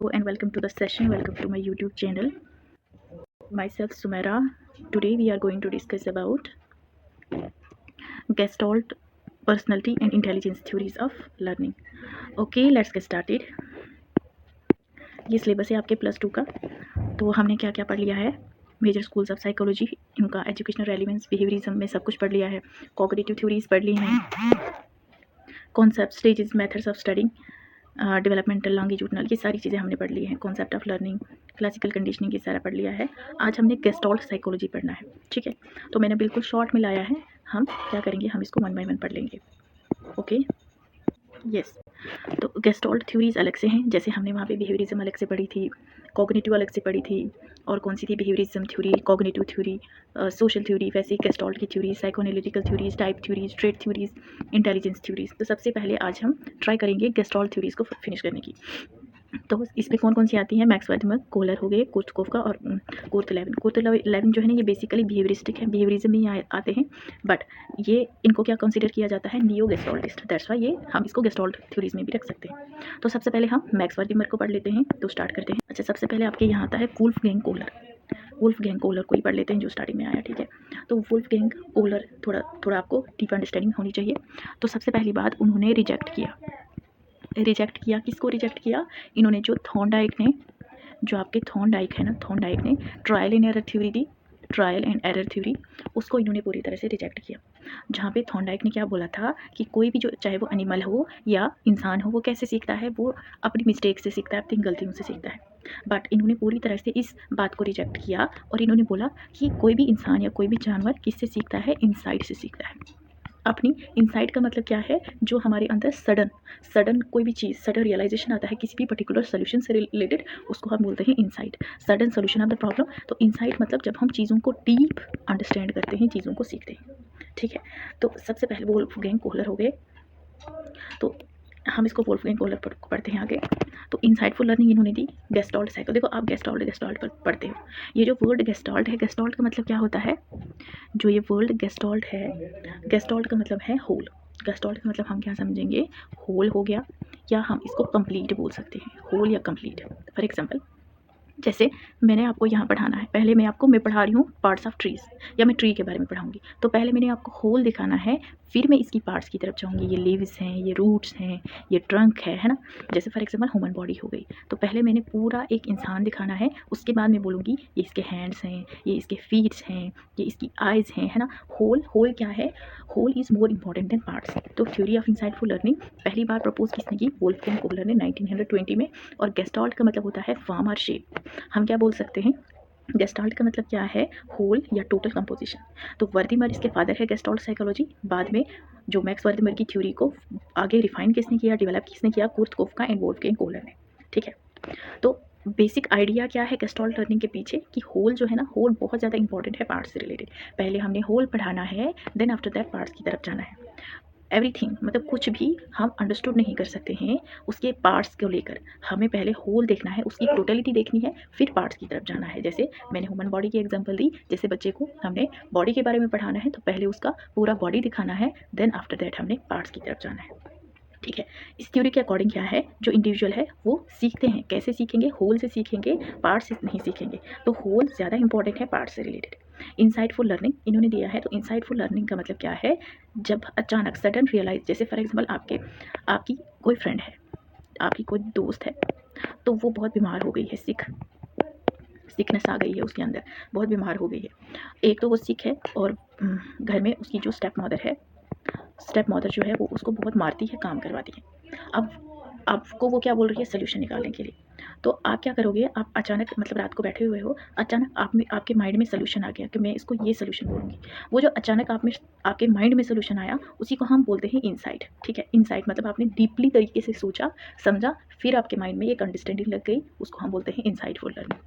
And welcome to the session. Welcome to my YouTube channel. Myself Sumaira. Today we are going to discuss about Gestalt personality and intelligence theories of learning. Okay, let's get started. ये syllabus है आपके +2 का। तो हमने क्या क्या पढ़ लिया है? मेजर स्कूल्स ऑफ साइकोलॉजी, इनका एजुकेशनल रेलिवेंस, बिहेवियरिज्म में सब कुछ पढ़ लिया है। कॉग्निटिव थ्योरीज पढ़ ली हैं। Concept, stages, methods of studying, developmental, longitudinal, ये सारी चीज़ें हमने पढ़ ली हैं। Concept of learning, classical conditioning, ये सारा पढ़ लिया है। आज हमने गेस्टॉल्ट साइकोलॉजी पढ़ना है, ठीक है। तो मैंने बिल्कुल शॉर्ट में लाया है। हम क्या करेंगे, हम इसको 1 बाय 1 पढ़ लेंगे। Okay, yes. तो गेस्टॉल्ट थ्योरीज अलग से हैं, जैसे हमने वहाँ पे बिहेवियरिज्म अलग से पढ़ी थी, कॉग्निटिव अलग से पढ़ी थी, और कौन सी थी, behaviourism theory, cognitive theory, social theory, वैसे गेस्टॉल्ट की theory, psychoanalytical theories, type theories, trait theories, intelligence theories. तो सबसे पहले आज हम ट्राई करेंगे गेस्टॉल्ट थ्योरीज को फिनिश करने की। तो इसमें कौन कौन सी आती हैं? मैक्स वर्दमर, कोहलर हो गए, कुर्तकोफ का, और कुर्त 11 जो है ना, ये बेसिकली बिहेवियरिस्टिक है, बिहेवियरिज्म में ही आते हैं। बट ये इनको क्या कंसीडर किया जाता है? नियो गेस्टॉल्टिस्ट। दैट्स वाई ये हम इसको गेस्टॉल्ट थ्योरीज में भी रख सकते हैं। तो सबसे पहले हम मैक्स वर्दमर को पढ़ लेते हैं। तो स्टार्ट करते हैं। अच्छा, सबसे पहले आपके यहाँ आता है वुल्फगैंग कोहलर। वुल्फगैंग कोहलर को ही पढ़ लेते हैं, जो स्टार्टिंग में आया, ठीक है। तो वुल्फगैंग कोहलर थोड़ा आपको डीप अंडरस्टैंडिंग होनी चाहिए। तो सबसे पहली बात, उन्होंने रिजेक्ट किया। किसको रिजेक्ट किया? इन्होंने जो थॉर्नडाइक ने, जो आपके थॉर्नडाइक है ना, थॉर्नडाइक ने trial and error theory the, trial and error theory, उसको इन्होंने पूरी तरह से रिजेक्ट किया। जहाँ पे थॉर्नडाइक ने क्या बोला था कि कोई भी, जो चाहे वो एनिमल हो या इंसान हो, वो कैसे सीखता है? वो अपनी मिस्टेक से सीखता है, अपनी गलतियों से सीखता है। बट इन्होंने पूरी तरह से इस बात को रिजेक्ट किया और इन्होंने बोला कि कोई भी इंसान या कोई भी जानवर किससे सीखता है? इनसाइट से सीखता है। अपनी इनसाइट का मतलब क्या है? जो हमारे अंदर सडन कोई भी चीज़, सडन रियलाइजेशन आता है किसी भी पर्टिकुलर सोल्यूशन से रिलेटेड, उसको हम बोलते हैं insight, sudden solution of the problem. तो इनसाइट मतलब जब हम चीज़ों को डीप अंडरस्टैंड करते हैं, चीज़ों को सीखते हैं, ठीक है। तो सबसे पहले वुल्फगैंग कोहलर हो गए। तो हम इसको वुल्फगैंग कोहलर पढ़ते हैं आगे। तो इनसाइटफुल लर्निंग इन्होंने दी। गेस्टॉल्ट साइकिल, देखो आप गेस्टॉल्ट पढ़ते हो। ये जो वर्ड गेस्टॉल्ट है, गेस्टॉल्ट का मतलब क्या होता है? जो ये वर्ड गेस्टॉल्ट है, गेस्टॉल्ट का मतलब है होल। गेस्टॉल्ट का मतलब हम क्या समझेंगे? होल हो गया, या हम इसको कंप्लीट बोल सकते हैं, होल या कंप्लीट। फॉर एग्जांपल, जैसे मैंने आपको यहाँ पढ़ाना है, पहले मैं पढ़ा रही हूँ पार्ट्स ऑफ ट्रीज, या मैं ट्री के बारे में पढ़ाऊँगी, तो पहले मैंने आपको होल दिखाना है, फिर मैं इसकी पार्ट्स की तरफ जाऊँगी। ये लीव्स हैं, ये रूट्स हैं, ये ट्रंक है ना। जैसे फॉर एग्जांपल ह्यूमन बॉडी हो गई, तो पहले मैंने पूरा एक इंसान दिखाना है, उसके बाद मैं बोलूँगी ये इसके हैंड्स हैं, ये इसके फीट्स हैं, ये इसकी आइज़ हैं, है ना। होल क्या है? Whole is more important than parts. तो थ्योरी ऑफ इंसाइटफुल लर्निंग पहली बार प्रपोज किसने की? वुल्फगैंग कोहलर ने 1920 में। और गेस्टॉल्ट का मतलब होता है फॉर्म और शेप। हम क्या बोल सकते हैं? गेस्टाल्ट का मतलब क्या है? होल या टोटल कंपोजिशन। तो वर्दीमर इसके फादर है गेस्टाल्ट साइकोलॉजी। बाद में जो मैक्स वर्दीमर की थ्योरी को आगे रिफाइन किसने किया, डेवलप किसने किया? कुर्तकोफ एंड वुल्फगैंग कोहलर ने, ठीक है। तो बेसिक आइडिया क्या है गेस्टाल्ट लर्निंग के पीछे? कि होल जो है ना, होल बहुत ज़्यादा इंपॉर्टेंट है पार्ट्स से रिलेटेड। पहले हमने होल पढ़ाना है, देन आफ्टर दैट पार्ट्स की तरफ जाना है। एवरीथिंग मतलब कुछ भी हम अंडरस्टूड नहीं कर सकते हैं उसके पार्ट्स को लेकर। हमें पहले होल देखना है, उसकी टोटलिटी देखनी है, फिर पार्ट्स की तरफ जाना है। जैसे मैंने ह्यूमन बॉडी की एग्जांपल दी, जैसे बच्चे को हमने बॉडी के बारे में पढ़ाना है, तो पहले उसका पूरा बॉडी दिखाना है, देन आफ्टर दैट हमने पार्ट्स की तरफ जाना है, ठीक है। इस थ्योरी के अकॉर्डिंग क्या है, जो इंडिविजुअल है वो सीखते हैं, कैसे सीखेंगे? होल से सीखेंगे, पार्ट से नहीं सीखेंगे। तो होल ज़्यादा इंपॉर्टेंट है पार्ट से रिलेटेड। इंसाइटफुल लर्निंग इन्होंने दिया है। तो इंसाइटफुल लर्निंग का मतलब क्या है? जब अचानक सडन रियलाइज, जैसे फॉर एग्जाम्पल आपकी कोई फ्रेंड है, आपकी कोई दोस्त है, तो वो बहुत बीमार हो गई है, सिकनेस आ गई है उसके अंदर, बहुत बीमार हो गई है। एक तो वो सिक है, और घर में उसकी जो स्टेप मदर जो है वो उसको बहुत मारती है, काम करवाती है। अब आपको वो क्या बोल रही है? सोल्यूशन निकालने के लिए। तो आप क्या करोगे? आप अचानक, मतलब रात को बैठे हुए हो, अचानक आपके माइंड में सोल्यूशन आ गया कि मैं इसको ये सोल्यूशन बोलूँगी। वो जो अचानक आपके माइंड में सोल्यूशन आया, उसी को हम बोलते हैं इनसाइट, ठीक है। इनसाइट मतलब आपने डीपली तरीके से सोचा, समझा, फिर आपके माइंड में एक अंडरस्टैंडिंग लग गई, उसको हम बोलते हैं इनसाइटफुल लर्निंग,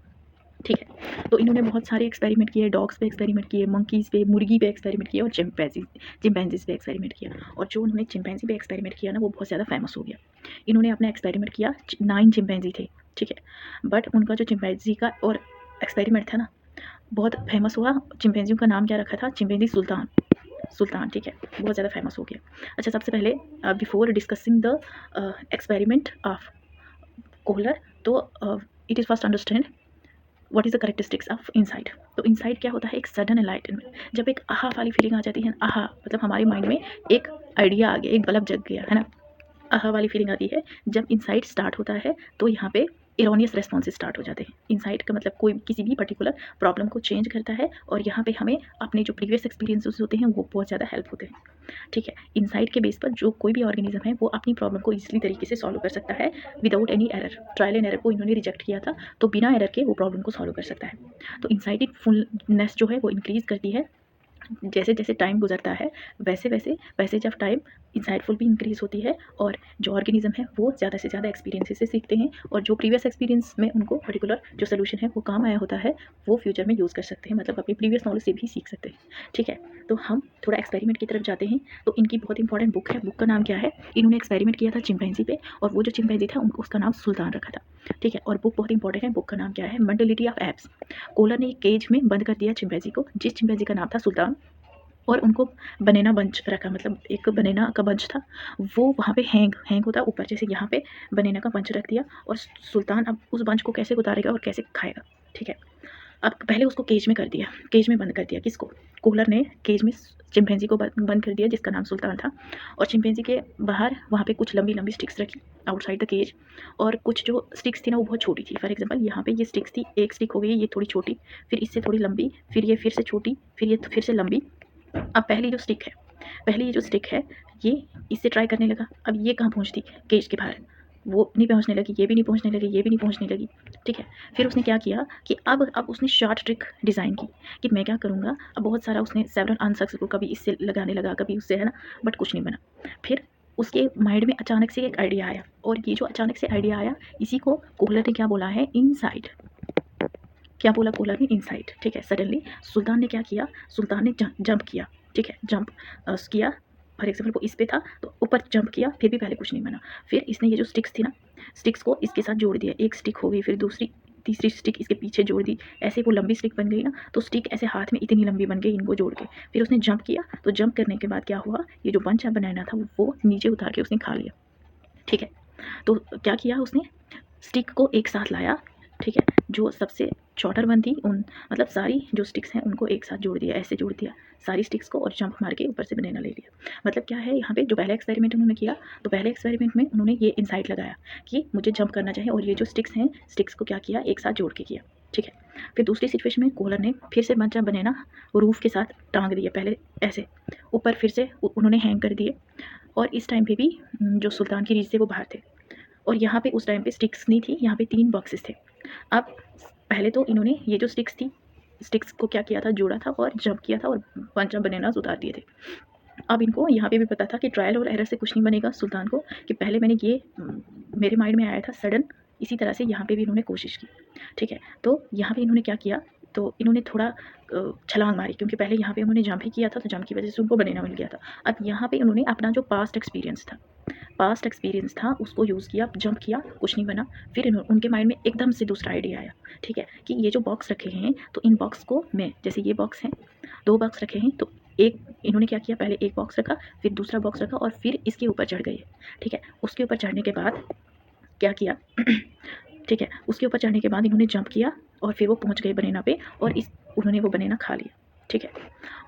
ठीक है। तो इन्होंने बहुत सारे एक्सपेरिमेंट किए, डॉग्स पे एक्सपेरिमेंट किए, मंकीज़ पे, मुर्गी पे एक्सपेरिमेंट किया, और चिंपैंजीज़ पे एक्सपेरिमेंट किया। और जो उन्होंने चिंपैंजी पे एक्सपेरिमेंट किया ना, वो बहुत ज़्यादा फेमस हो गया। इन्होंने अपना एक्सपेरिमेंट किया, 9 चिंपैंजी थे, ठीक है। बट उनका जो चिंपैंजी का और एक्सपेरिमेंट था ना, बहुत फेमस हुआ। चिंपैंजियों का नाम क्या रखा था? चिंपैंजी सुल्तान, ठीक है। बहुत ज़्यादा फेमस हो गया। अच्छा, सबसे पहले before discussing the experiment of Kohler, तो it is first understand what is the characteristics of insight. तो इनसाइट क्या होता है, एक सडन एनलाइटनमेंट, जब एक आहा वाली फीलिंग आ जाती है। आहा मतलब हमारे माइंड में एक आइडिया आ गया, एक बल्ब जग गया है ना, आहा वाली फीलिंग आती है। जब इनसाइट स्टार्ट होता है तो यहाँ पे इरोनियस रेस्पॉन्सेज स्टार्ट हो जाते हैं। इनसाइट का मतलब कोई किसी भी पर्टिकुलर प्रॉब्लम को चेंज करता है और यहाँ पे हमें अपने जो प्रीवियस एक्सपीरियंसेस होते हैं वो बहुत ज़्यादा हेल्प होते हैं। ठीक है, इनसाइट के बेस पर जो कोई भी ऑर्गेनिज्म है वो अपनी प्रॉब्लम को ईजिली तरीके से सॉल्व कर सकता है without any error. Trial and error को इन्होंने रिजेक्ट किया था, तो बिना एरर के वो प्रॉब्लम को सॉल्व कर सकता है। तो इनसाइट फुलनेस जो है वो इंक्रीज़ करती है जैसे जैसे टाइम गुजरता है, वैसे जब टाइम इंसाइटफुल भी इंक्रीज़ होती है और जो ऑर्गेनिज्म है वो ज़्यादा से ज़्यादा एक्सपीरियंसेस से सीखते हैं और जो प्रीवियस एक्सपीरियंस में उनको पर्टिकुलर जो सोल्यूशन है वो काम आया होता है वो फ्यूचर में यूज़ कर सकते हैं, मतलब अपनी प्रीवियस नॉलेज से भी सीख सकते हैं। ठीक है, तो हम थोड़ा एक्सपेरिमेंट की तरफ जाते हैं। तो इनकी बहुत इंपॉर्टेंट बुक है, बुक का नाम क्या है, इन्होंने एक्सपेरिमेंट किया था चिंपैंजी पे और वो जो चिंपैंजी था उनको उसका नाम सुल्तान रखा था। ठीक है, और बुक बहुत इंपॉर्टेंट है, बुक का नाम क्या है, मेंटलिटी ऑफ एप्स। कोलर ने एक केज में बंद कर दिया चिंपैंजी को, जिस चिंपैंजी का नाम था सुल्तान, और उनको बनाना बंच रखा, मतलब एक बनाना का बंच था, वो वहाँ पे हैंग होता है ऊपर, जैसे यहाँ पे बनाना का बंच रख दिया और सुल्तान अब उस बंच को कैसे उतारेगा और कैसे खाएगा। ठीक है, अब पहले उसको केज में कर दिया, केज में बंद कर दिया। किसको, कोलर ने केज में चिंपैंजी को बंद कर दिया जिसका नाम सुल्तान था। और चिंपैंजी के बाहर वहाँ पे कुछ लंबी लंबी स्टिक्स रखी आउटसाइड द केज, और कुछ जो स्टिक्स थी ना वो बहुत छोटी थी। फॉर एग्जांपल यहाँ पे ये स्टिक्स थी, एक स्टिक हो गई ये थोड़ी छोटी, फिर इससे थोड़ी लंबी, फिर ये फिर से छोटी, फिर ये फिर से लंबी। अब पहली ये जो स्टिक है ये इससे ट्राई करने लगा। अब ये कहाँ पहुँचती, केज के बाहर, वो नहीं पहुँचने लगी, ये भी नहीं पहुँचने लगी, ये भी नहीं पहुँचने लगी। ठीक है, फिर उसने क्या किया कि अब उसने शॉर्ट ट्रिक डिज़ाइन की कि मैं क्या करूँगा। अब बहुत सारा उसने सेवरल अनसक्सेसफुल, कभी इससे लगाने लगा कभी उससे, है ना, बट कुछ नहीं बना। फिर उसके माइंड में अचानक से एक आइडिया आया, और ये जो अचानक से आइडिया आया इसी को कोहलर ने क्या बोला है, इनसाइट। क्या बोला कोहलर ने, इनसाइट। ठीक है, सडनली सुल्तान ने क्या किया, सुल्तान ने जंप किया। ठीक है, जंप किया। फॉर एग्जाम्पल वो इस पे था तो ऊपर जंप किया, फिर भी पहले कुछ नहीं बना। फिर इसने ये जो स्टिक्स थी ना, स्टिक्स को इसके साथ जोड़ दिया, एक स्टिक हो गई, फिर दूसरी तीसरी स्टिक इसके पीछे जोड़ दी, ऐसे वो लंबी स्टिक बन गई ना, तो स्टिक ऐसे हाथ में इतनी लंबी बन गई इनको जोड़ के। फिर उसने जंप किया, तो जंप करने के बाद क्या हुआ, ये जो बंच बनाना था वो नीचे उतार के उसने खा लिया। ठीक है, तो क्या किया उसने, स्टिक को एक साथ लाया। ठीक है, जो सबसे शॉर्टर वन थी उन, मतलब सारी जो स्टिक्स हैं उनको एक साथ जोड़ दिया, ऐसे जोड़ दिया सारी स्टिक्स को, और जंप मार के ऊपर से बनाना ले लिया। मतलब क्या है यहाँ पे, जो पहले एक्सपेरिमेंट उन्होंने किया, तो पहले एक्सपेरिमेंट में उन्होंने ये इनसाइट लगाया कि मुझे जंप करना चाहिए, और ये जो स्टिक्स हैं स्टिक्स को क्या किया, एक साथ जोड़ के किया। ठीक है, फिर दूसरी सिचुएशन में कोहलर ने फिर से बंचा बनाना रूफ के साथ टांग दिया, पहले ऐसे ऊपर, फिर से उन्होंने हैंग कर दिए। और इस टाइम पे भी जो सुल्तान की रीच से वो बाहर थे, और यहाँ पे उस टाइम पे स्टिक्स नहीं थी, यहाँ पे 3 बॉक्सेस थे। अब पहले तो इन्होंने ये जो स्टिक्स थी, स्टिक्स को क्या किया था, जोड़ा था और जंप किया था और पंच बनानास उतार दिए थे। अब इनको यहाँ पे भी पता था कि ट्रायल और एरर से कुछ नहीं बनेगा सुल्तान को, कि पहले मैंने ये मेरे माइंड में आया था सडन, इसी तरह से यहाँ पे भी इन्होंने कोशिश की। ठीक है, तो यहाँ पे इन्होंने क्या किया, तो इन्होंने थोड़ा छलांग मारी, क्योंकि पहले यहाँ पे उन्होंने जंप ही किया था, तो जंप की वजह से उनको बनाना मिल गया था। अब यहाँ पे उन्होंने अपना जो पास्ट एक्सपीरियंस था उसको यूज़ किया, जंप किया, कुछ नहीं बना। फिर उनके माइंड में एकदम से दूसरा आइडिया आया। ठीक है, कि ये जो बॉक्स रखे हैं, तो इन बॉक्स को मैं, जैसे ये बॉक्स हैं, 2 बॉक्स रखे हैं, तो एक इन्होंने क्या किया, पहले एक बॉक्स रखा, फिर दूसरा बॉक्स रखा, और फिर इसके ऊपर चढ़ गए। ठीक है, उसके ऊपर चढ़ने के बाद क्या किया ठीक है, उसके ऊपर चढ़ने के बाद इन्होंने जंप किया और फिर वो पहुंच गए बनाना पे, और उन्होंने वो बनाना खा लिया। ठीक है,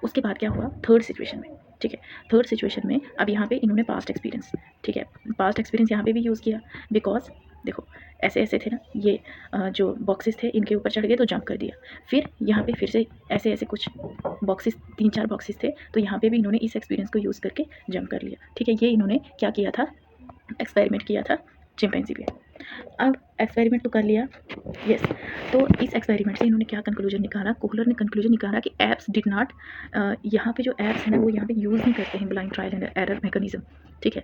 उसके बाद क्या हुआ थर्ड सिचुएशन में। ठीक है, थर्ड सिचुएशन में अब यहाँ पे इन्होंने पास्ट एक्सपीरियंस, ठीक है, पास्ट एक्सपीरियंस यहाँ पे भी यूज़ किया, बिकॉज देखो ऐसे ऐसे थे ना ये जो बॉक्सेस थे, इनके ऊपर चढ़ गए तो जंप कर दिया। फिर यहाँ पे फिर से ऐसे ऐसे कुछ बॉक्सेस, 3-4 बॉक्सेस थे, तो यहाँ पे भी इन्होंने इस एक्सपीरियंस को यूज़ करके जंप कर लिया। ठीक है, ये इन्होंने क्या किया था, एक्सपेरिमेंट किया था चिंपैंजी पे। अब एक्सपेरिमेंट तो कर लिया, यस। तो इस एक्सपेरिमेंट से इन्होंने क्या कंक्लूजन निकाला, कोहलर ने कंक्लूजन निकाला कि एप्स डिड नॉट, यहाँ पे जो एप्स है ना वो यहाँ पे यूज़ नहीं करते हैं blind trial and error mechanism. ठीक है,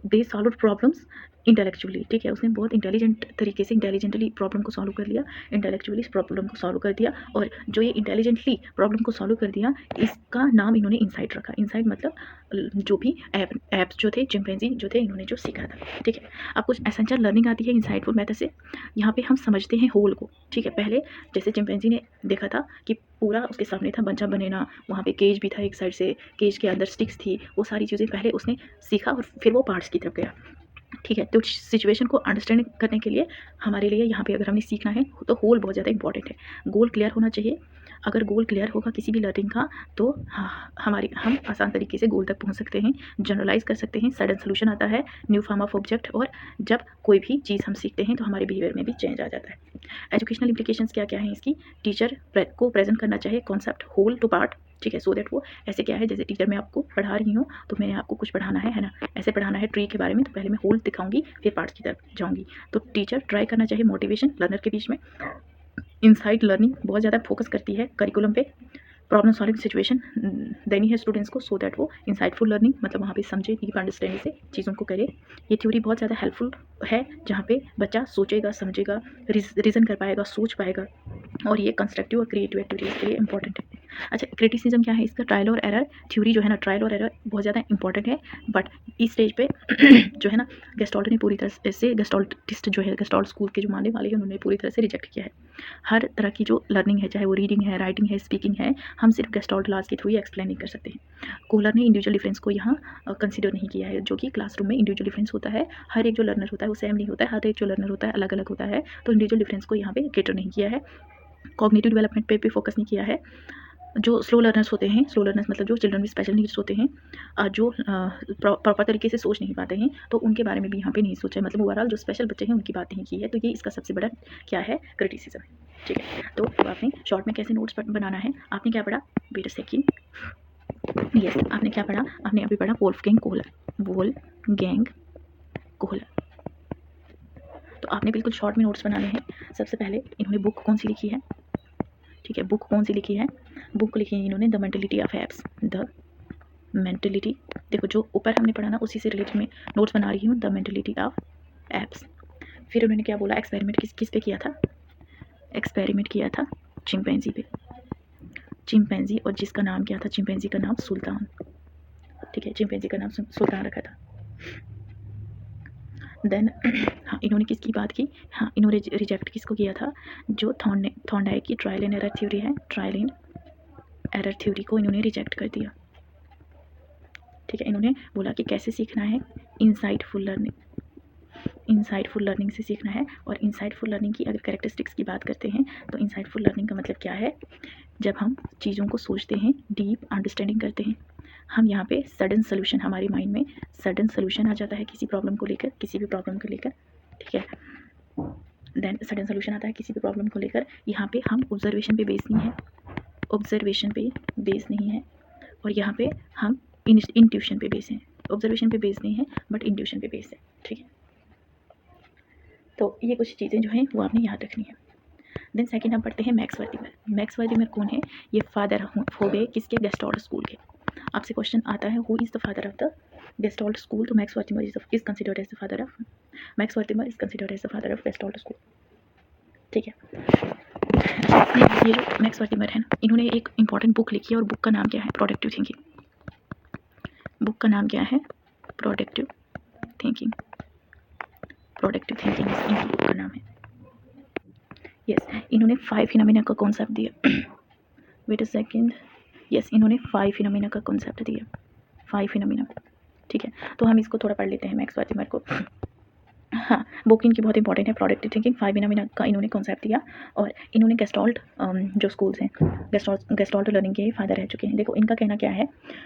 दे सॉल्व प्रॉब्लम्स इंटेलेक्चुअली। ठीक है, उसने बहुत इंटेलिजेंट तरीके से इंटेलिजेंटली प्रॉब्लम को सॉल्व कर लिया, इंटेलेक्चुअली इस प्रॉब्लम को सॉल्व कर दिया, और जो ये इंटेलिजेंटली प्रॉब्लम को सॉल्व कर दिया इसका नाम इन्होंने इनसाइट रखा। इनसाइट मतलब जो भी ऐप्स जो थे, चिंपैंजी जो थे, इन्होंने जो सीखा था। ठीक है, अब कुछ एसेंशियल लर्निंग आती है इनसाइटफुल मेथड से। यहाँ पे हम समझते हैं होल को। ठीक है, पहले जैसे चिंपैंजी ने देखा था कि पूरा उसके सामने था बंचा बनाना, वहाँ पे केज भी था एक साइड से, केज के अंदर स्टिक्स थी, वो सारी चीज़ें पहले उसने सीखा और फिर वो पार्ट्स की तरफ गया। ठीक है। तो सिचुएशन को अंडरस्टैंड करने के लिए हमारे लिए यहाँ पे अगर हमने सीखना है तो होल बहुत ज़्यादा इंपॉर्टेंट है। गोल क्लियर होना चाहिए। अगर गोल क्लियर होगा किसी भी लर्निंग का तो हम आसान तरीके से गोल तक पहुँच सकते हैं, जनरलाइज कर सकते हैं, सडन सोल्यूशन आता है, न्यू फॉर्म ऑफ ऑब्जेक्ट, और जब कोई भी चीज़ हम सीखते हैं तो हमारे बिहेवियर में भी चेंज आ जाता है। एजुकेशनल इम्प्लीकेशंस क्या क्या हैं इसकी? टीचर को प्रेजेंट करना चाहिए कॉन्सेप्ट होल टू पार्ट, ठीक है, सो दैट वो ऐसे क्या है, जैसे टीचर मैं आपको पढ़ा रही हूँ तो मैंने आपको कुछ पढ़ाना है ना, ऐसे पढ़ाना है ट्री के बारे में, तो पहले मैं होल दिखाऊंगी फिर पार्ट्स की तरफ जाऊंगी। तो टीचर ट्राई करना चाहिए मोटिवेशन लर्नर के बीच में। इनसाइट लर्निंग बहुत ज़्यादा फोकस करती है करिकुलम पे। प्रॉब्लम सॉल्विंग सिचुएशन देनी है स्टूडेंट्स को, सो दैट वो इंसाइटफुल लर्निंग, मतलब वहाँ पे समझे, डीप अंडरस्टैंडिंग से चीज़ों को करे। ये थ्योरी बहुत ज़्यादा हेल्पफुल है, जहाँ पे बच्चा सोचेगा, समझेगा, रीज़न कर पाएगा, सोच पाएगा, और ये कंस्ट्रक्टिव और क्रिएटिव एक्टिविटीज़ के लिए इंपॉर्टेंट है। अच्छा, क्रिटिसिज्म क्या है इसका? ट्रायल और एरर थ्योरी जो है ना, ट्रायल और एरर बहुत ज़्यादा इंपॉर्टेंट है, बट इस स्टेज पे जो है ना, गेस्टॉल्ट ने पूरी तरह से, गेस्टॉल्टिस्ट जो है, गेस्टॉल्ट स्कूल के जो मानने वाले हैं, उन्होंने पूरी तरह से रिजेक्ट किया है। हर तरह की जो लर्निंग है, चाहे वो रीडिंग है, राइटिंग है, स्पीकिंग है, हम सिर्फ गेस्टॉल्ट लॉज के थ्रू ही एक्सप्लेन नहीं कर सकते हैं। कोहलर ने इंडिविजुअल डिफरेंस को यहाँ कंसीडर नहीं किया है, जो कि क्लासरूम में इंडिविजुअल डिफरेंस होता है। हर एक जो लर्नर होता है वो सेम नहीं होता है, हर एक जो लर्नर होता है अलग अलग होता है, तो इंडिविजुअल डिफरेंस को यहाँ पे कैटर नहीं किया है। कॉग्निटिव डेवलपमेंट पे भी फोकस नहीं किया है। जो स्लो लर्नर्स होते हैं, स्लो लर्नर्स मतलब जो चिल्ड्रन विद स्पेशल नीड्स होते हैं, जो प्रॉपर तरीके से सोच नहीं पाते हैं, तो उनके बारे में भी यहाँ पे नहीं सोचा है, मतलब ओवरऑल जो स्पेशल बच्चे हैं उनकी बात नहीं की है। तो ये इसका सबसे बड़ा क्या है, क्रिटिसिज्म है, ठीक है। तो आपने शॉर्ट में कैसे नोट्स बनाना है, आपने क्या पढ़ा? वेट अ सेकंड, यस, आपने क्या पढ़ा? आपने अभी पढ़ा वोल्फगैंग कोहलर। तो आपने बिल्कुल शॉर्ट में नोट्स बनाने हैं। सबसे पहले इन्होंने बुक कौन सी लिखी है, ठीक है, बुक कौन सी लिखी है? बुक लिखी है इन्होंने the mentality of apps, the mentality. देखो जो ऊपर हमने पढ़ा ना, उसी से रिलेटेड मैं नोट्स बना रही हूँ, द मेंटलिटी ऑफ एप्स। फिर उन्होंने क्या बोला? एक्सपेरिमेंट किस पे किया था? एक्सपेरिमेंट किया था चिंपैंजी पे, चिंपैंजी, और जिसका नाम क्या था? चिंपैंजी का नाम सुल्तान, ठीक है, चिंपैंजी का नाम सुल्तान रखा था। देन हाँ, इन्होंने किसकी बात की? हाँ, इन्होंने रिजेक्ट किसको किया था? जो थॉर्नडाइक की ट्रायल एंड एरर थ्योरी है, ट्रायल एंड एरर थ्योरी को इन्होंने रिजेक्ट कर दिया, ठीक है। इन्होंने बोला कि कैसे सीखना है? इनसाइटफुल लर्निंग से सीखना है। और इनसाइटफुल लर्निंग की अगर कैरेक्टरिस्टिक्स की बात करते हैं तो इनसाइटफुल लर्निंग का मतलब क्या है? जब हम चीज़ों को सोचते हैं, डीप अंडरस्टैंडिंग करते हैं, हम यहाँ पे सडन सोल्यूशन, हमारे माइंड में सडन सोल्यूशन आ जाता है किसी प्रॉब्लम को लेकर, ठीक है। देन सडन सोल्यूशन आता है किसी भी प्रॉब्लम को लेकर। यहाँ पे हम ऑब्जर्वेशन पे बेस नहीं है, और यहाँ पे हम इंट्यूशन पे बेस हैं। ऑब्जर्वेशन पे बेस नहीं है बट इंट्यूशन पे बेस है, ठीक है। तो ये कुछ चीज़ें जो हैं वो आपने याद रखनी है। देन सेकंड हम पढ़ते हैं मैक्स वर्थिमर कौन है? ये फादर हो गए किसके? गेस्टॉल्ट स्कूल के। आपसे क्वेश्चन आता है who is the father of the gestalt school, तो Max Wertheimer is considered as the father of gestalt school, ठीक है। ये जो मैक्स वर्थिमर है ना, इन्होंने एक इंपॉर्टेंट बुक लिखी है, और बुक का नाम क्या है? Productive thinking. बुक का नाम क्या है? प्रोडक्टिव थिंकिंग इनकी बुक का नाम है। यस, इन्होंने 5 फिनोमेना का कॉन्सेप्ट दिया। वेट अ सेकंड, यस, इन्होंने 5 फिनोमेना का कॉन्सेप्ट दिया, 5 फिनोमेना, ठीक है। तो हम इसको थोड़ा पढ़ लेते हैं मैक्स वर्थिमर को। हाँ, बुक इनकी बहुत इंपॉर्टेंट है, प्रोडक्टिव थिंकिंग, 5 फिनोमेना का इन्होंने कॉन्सेप्ट दिया। और इन्होंने गेस्टॉल्ट जो स्कूल्स हैं, गेस्टॉल्ट लर्निंग के फादर रह चुके हैं। देखो इनका कहना क्या है,